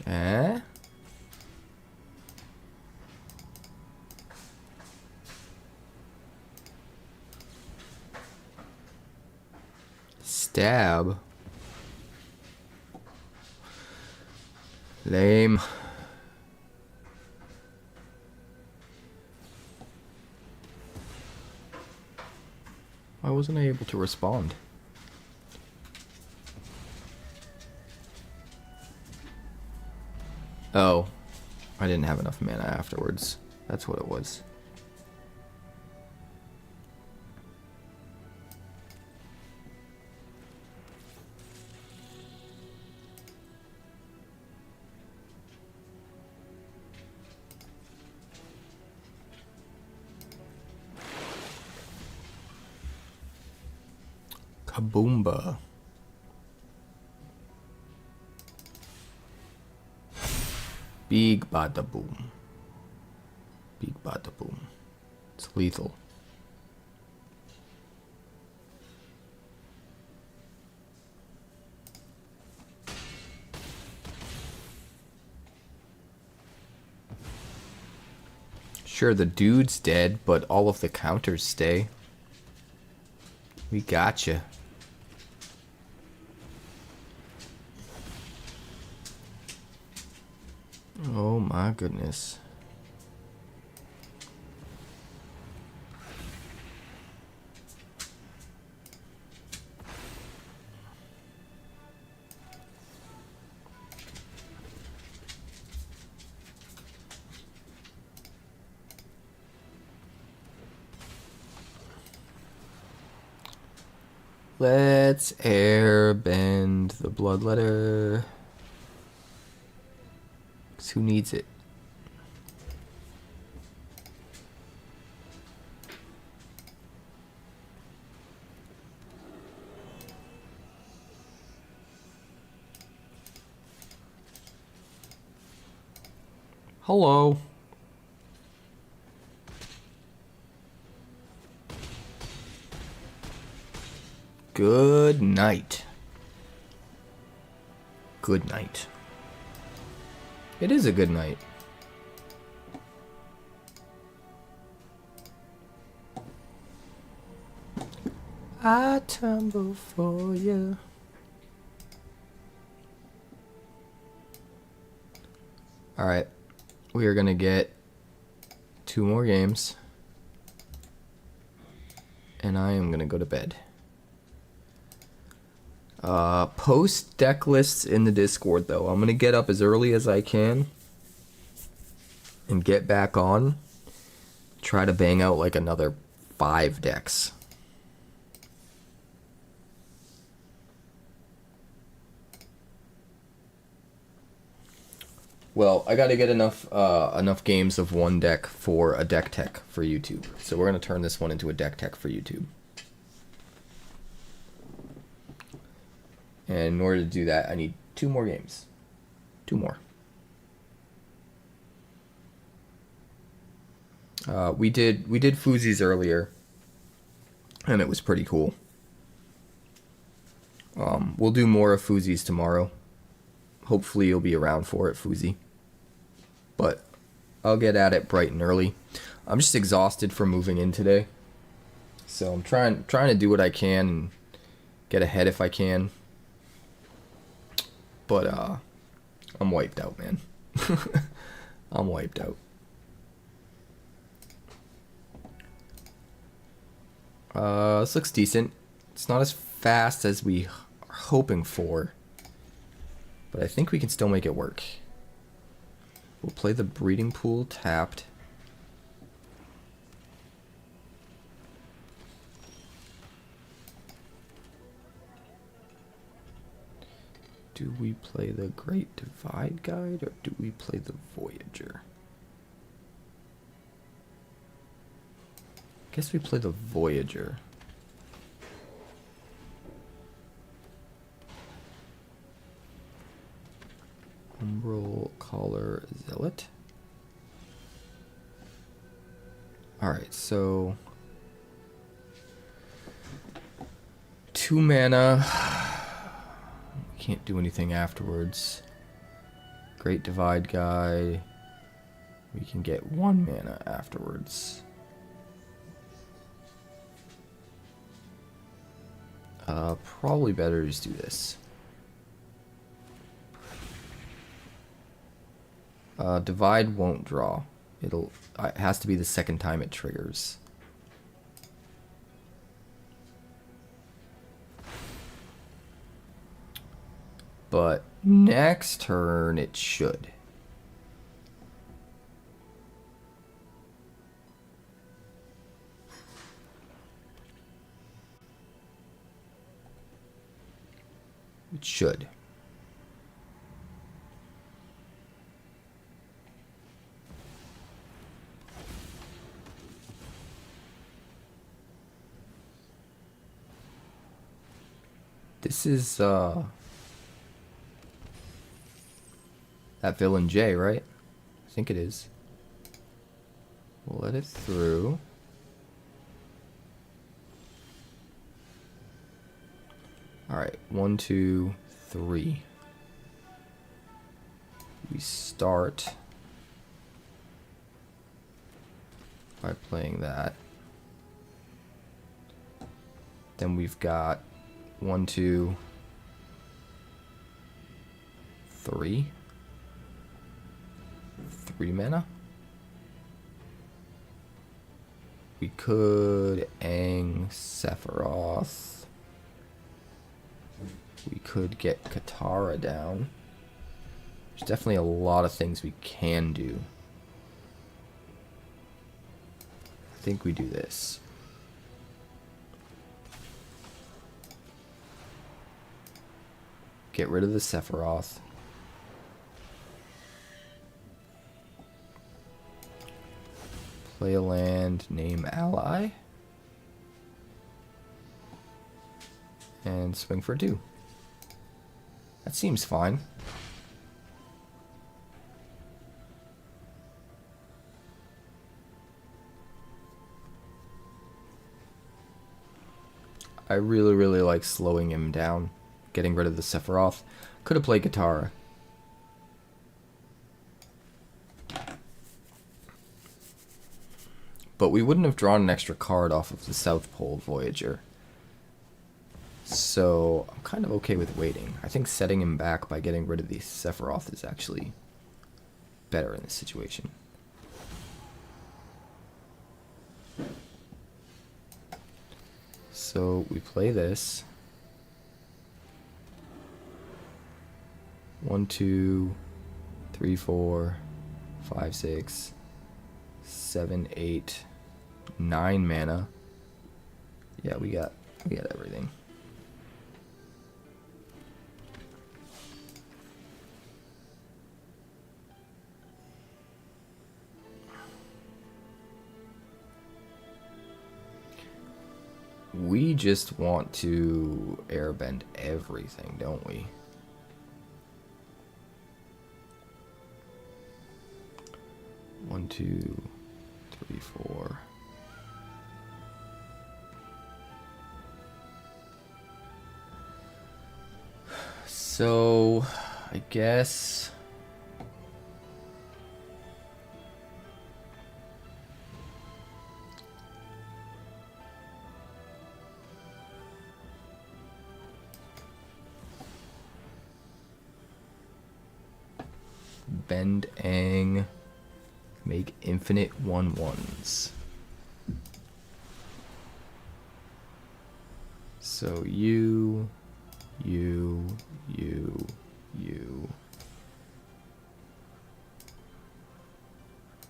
Eh? Stab. Lame. Why wasn't I able to respond? Oh, I didn't have enough mana afterwards. That's what it was. Kaboomba. Big bada boom. Big bada boom. It's lethal. Sure, the dude's dead, but all of the counters stay. We gotcha. Oh my goodness. Let's airbend the bloodletter. 'Cause who needs it? Hello. Good Good night. Good night. It is a good night. I tumble for you. Alright. We are gonna get 2 more games. And I am gonna go to bed. Post deck lists in the Discord though. I'm gonna get up as early as I can and get back on. Try to bang out like another 5 decks. Well, I gotta get enough games of one deck for a deck tech for YouTube. So we're gonna turn this one into a deck tech for YouTube. And in order to do that, I need 2 more games. 2 more. We did Foozies earlier, and it was pretty cool. We'll do more of Foozies tomorrow. Hopefully you'll be around for it, Foozie. But I'll get at it bright and early. I'm just exhausted from moving in today, so I'm trying to do what I can and get ahead if I can. But I'm wiped out, man. I'm wiped out. This looks decent. It's not as fast as we are hoping for, but I think we can still make it work. We'll play the breeding pool tapped. Do we play the Great Divide Guide or do we play the Voyager? I guess we play the Voyager. Umbral Collar Zealot. Alright, so 2 mana. Can't do anything afterwards. Great Divide Guide. We can get 1 mana afterwards. Probably better just do this. Divide won't draw. It has to be the second time it triggers. But next turn it should. It should. This is that villain J, right? I think it is. We'll let it through. Alright, 1, 2, 3. We start by playing that. Then we've got 1, 2, 3. 3 mana. We could Aang Sephiroth. We could get Katara down. There's definitely a lot of things we can do. I think we do this. Get rid of the Sephiroth. Play a land, name ally. And swing for 2. That seems fine. I really, really like slowing him down, getting rid of the Sephiroth. Could have played Katara. But we wouldn't have drawn an extra card off of the South Pole Voyager. So I'm kind of okay with waiting. I think setting him back by getting rid of the Sephiroth is actually better in this situation. So we play this. 1, 2, 3, 4, 5, 6, 7, 8, 9 mana. Yeah, we got everything. We just want to airbend everything, don't we? One, 2, 3, 4. So, I guess bend Aang, make infinite 1/1s. So you.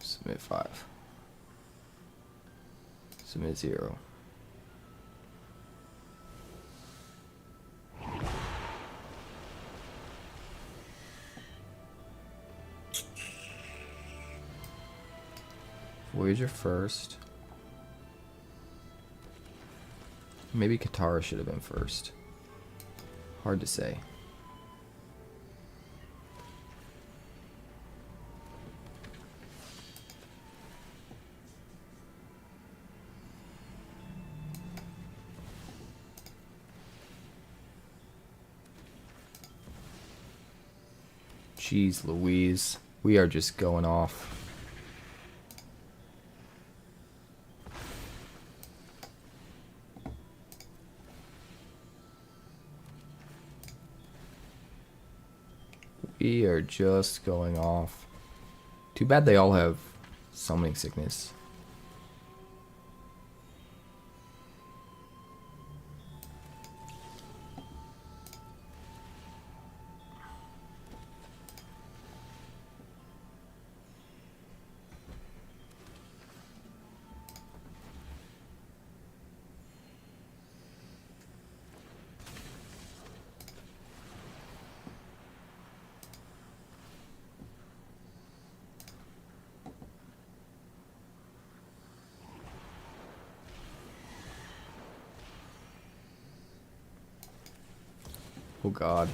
Submit 5. Submit 0. Voyager first. Maybe Katara should have been first. Hard to say. Jeez Louise, we are just going off. We are just going off. Too bad they all have summoning sickness. Oh God.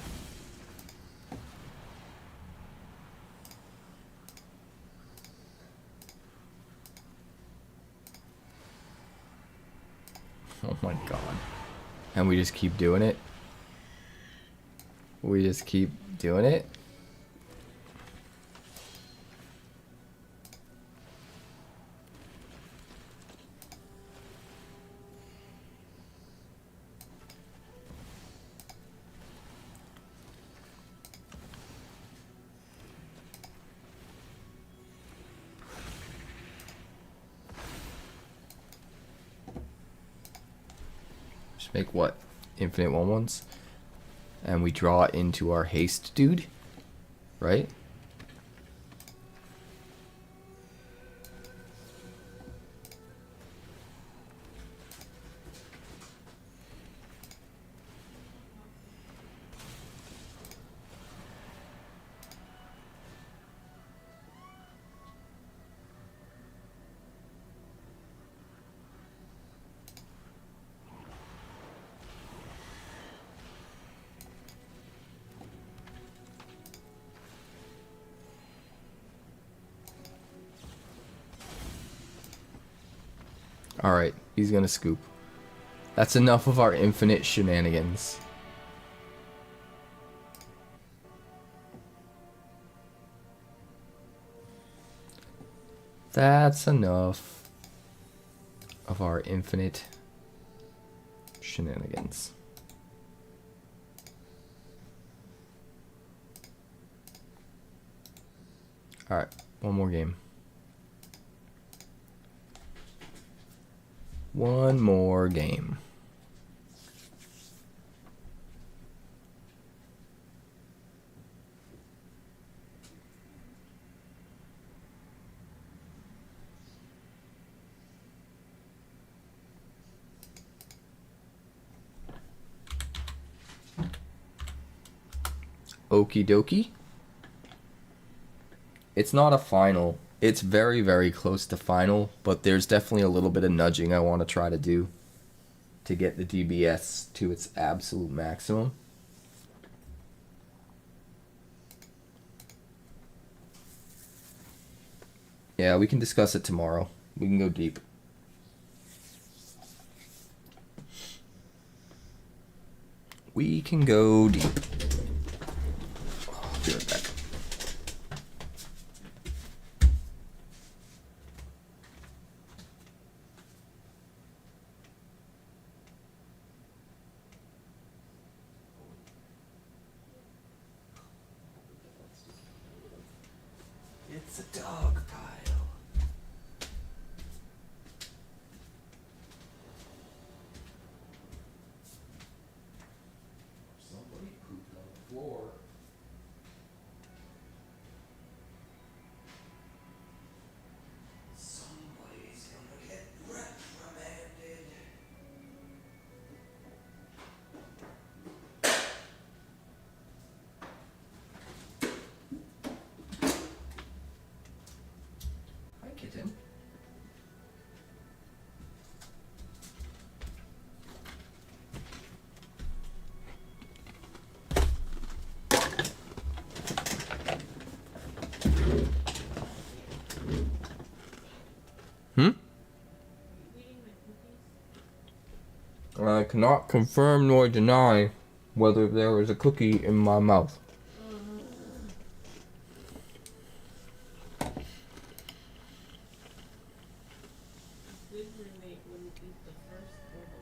Oh my God. And we just keep doing it? We just keep doing it? Just make what? Infinite 1/1s? And we draw it into our haste dude? Right? Alright, he's gonna scoop. That's enough of our infinite shenanigans. That's enough of our infinite shenanigans. Alright, one more game. One more game. Okie dokie. It's not a final. It's very, very close to final, but there's definitely a little bit of nudging I want to try to do to get the DBS to its absolute maximum. Yeah, we can discuss it tomorrow. We can go deep. We can go deep. I'll be right back. It's a dog pile. Somebody pooped on the floor. Somebody's gonna get reprimanded. Hi, kitten. I cannot confirm nor deny whether there is a cookie in my mouth. Good roommate wouldn't eat the first or the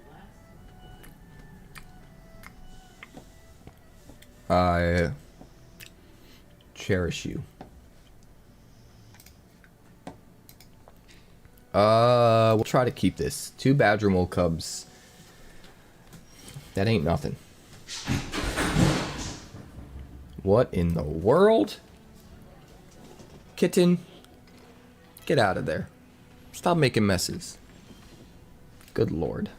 last. I cherish you. We'll try to keep this. 2 Badger Mole Cubs. That ain't nothing. What in the world? Kitten, get out of there. Stop making messes. Good lord.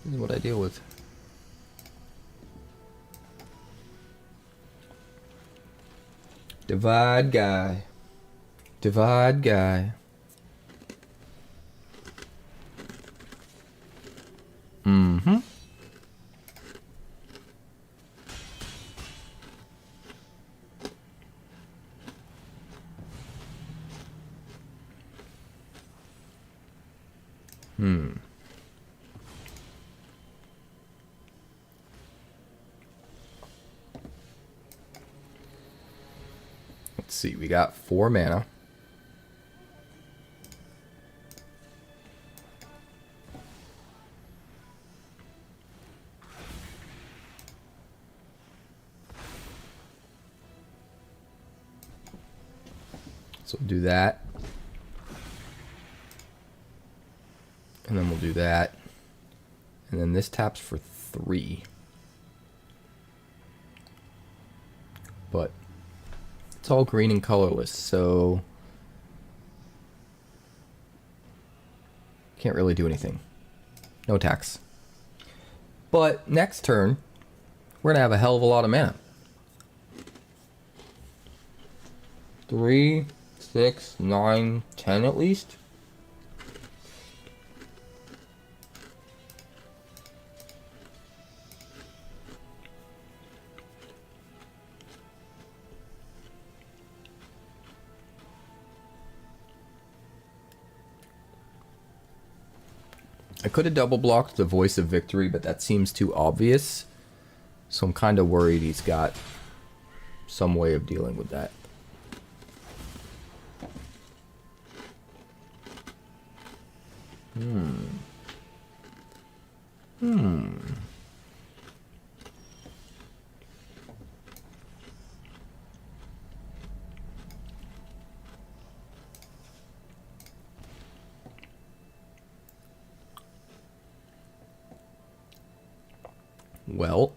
This is what I deal with. Divide guy. Divide guy. Mm-hmm. Let's see, we got 4 mana. So we'll do that. And then we'll do that. And then this taps for 3. But it's all green and colorless, so can't really do anything. No attacks. But next turn, we're gonna have a hell of a lot of mana. 3, 6, 9, 10 at least. I could have double blocked the Voice of Victory, but that seems too obvious. So I'm kind of worried he's got some way of dealing with that. Well,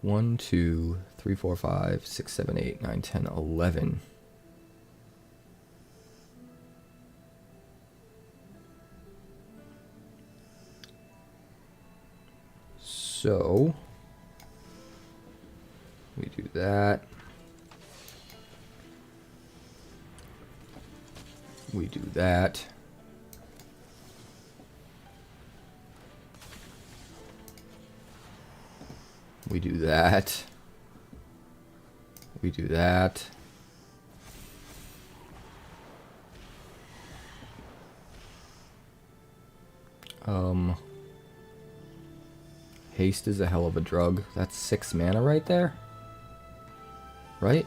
1, 2, 3, 4, 5, 6, 7, 8, 9, 10, 11. So we do that. We do that. We do that. We do that. Haste is a hell of a drug. That's 6 mana right there. Right?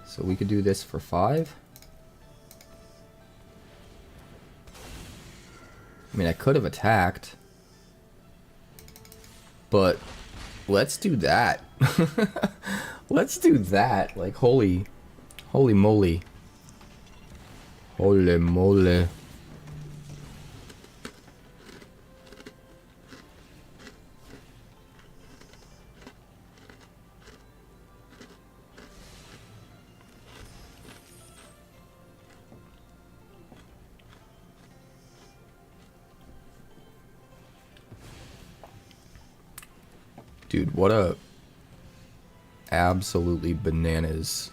So we could do this for 5. I mean, I could have attacked. But let's do that. Let's do that. Like, holy moly. Holy moly. Dude, what a absolutely bananas.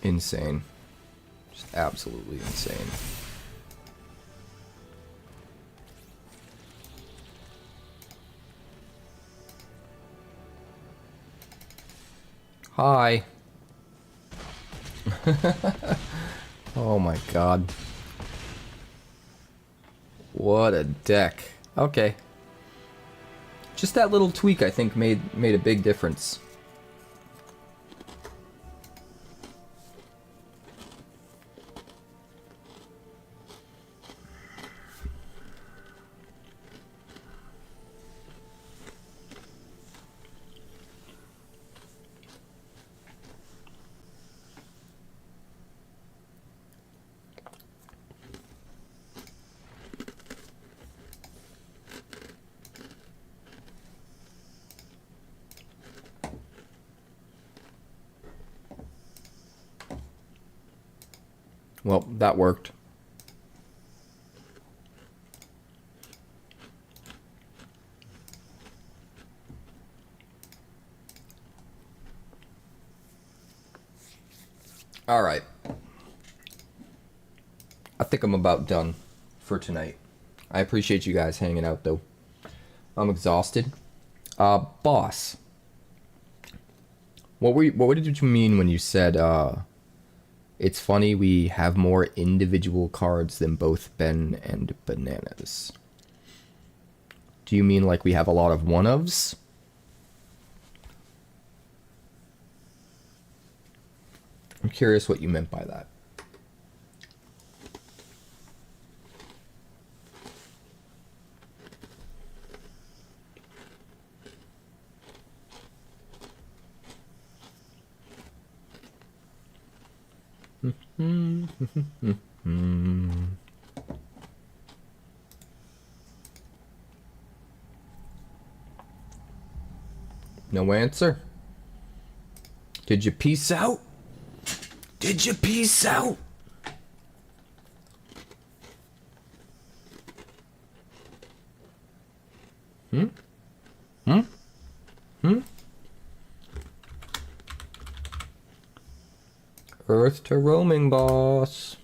Insane. Just absolutely insane. Hi. Oh my god. What a deck. Okay. Just that little tweak I think made a big difference. Well, that worked. All right. I think I'm about done for tonight. I appreciate you guys hanging out, though. I'm exhausted. Boss. What did you mean when you said, it's funny we have more individual cards than both Ben and Bananas? Do you mean like we have a lot of one-ofs? I'm curious what you meant by that. No answer? Did you peace out? Did you peace out? Earth to roaming, boss.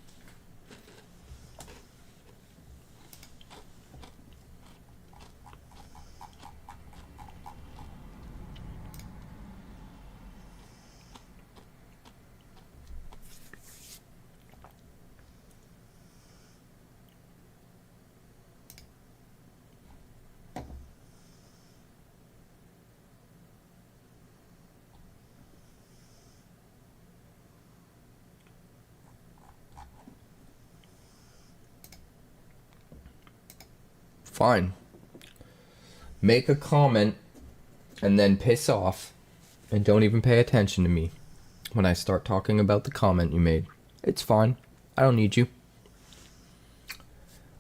Fine. Make a comment and then piss off and don't even pay attention to me when I start talking about the comment you made. It's fine. I don't need you.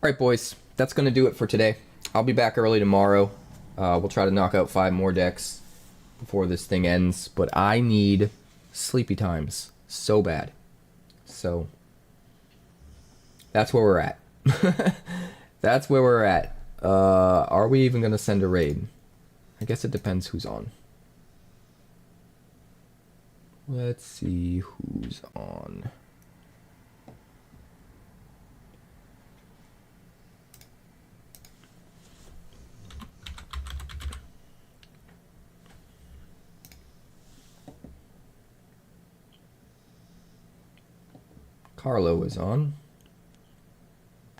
Alright, boys. That's going to do it for today. I'll be back early tomorrow. We'll try to knock out 5 more decks before this thing ends. But I need sleepy times so bad. So, that's where we're at. That's where we're at. Are we even going to send a raid? I guess it depends who's on. Let's see who's on. Carlo is on.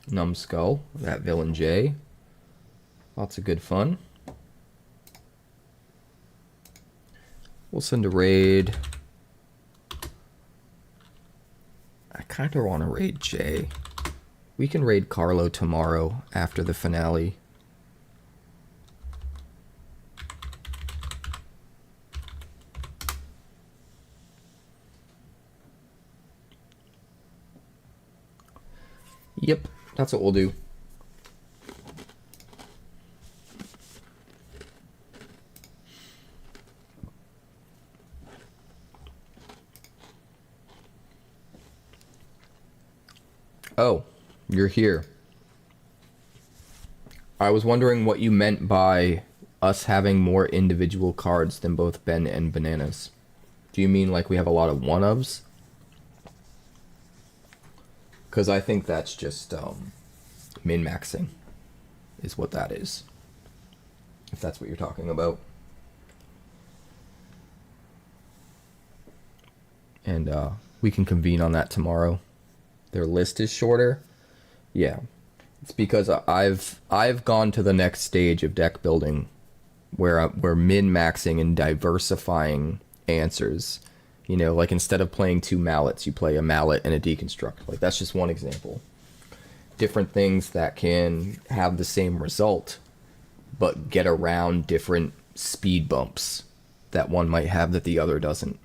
Numbskull, that villain J. Lots of good fun. We'll send a raid. I kind of want to raid J. We can raid Carlo tomorrow after the finale. Yep, that's what we'll do. Oh, you're here. I was wondering what you meant by us having more individual cards than both Ben and Bananas. Do you mean like we have a lot of one-ofs? Because I think that's just min-maxing is what that is. If that's what you're talking about. And we can convene on that tomorrow. Their list is shorter. Yeah. It's because I've gone to the next stage of deck building where we're min-maxing and diversifying answers. You know, like instead of playing 2 mallets, you play a mallet and a deconstruct. Like that's just one example. Different things that can have the same result, but get around different speed bumps that one might have that the other doesn't.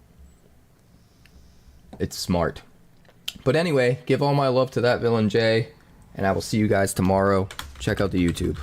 It's smart. But anyway, give all my love to that villain Jay, and I will see you guys tomorrow. Check out the YouTube.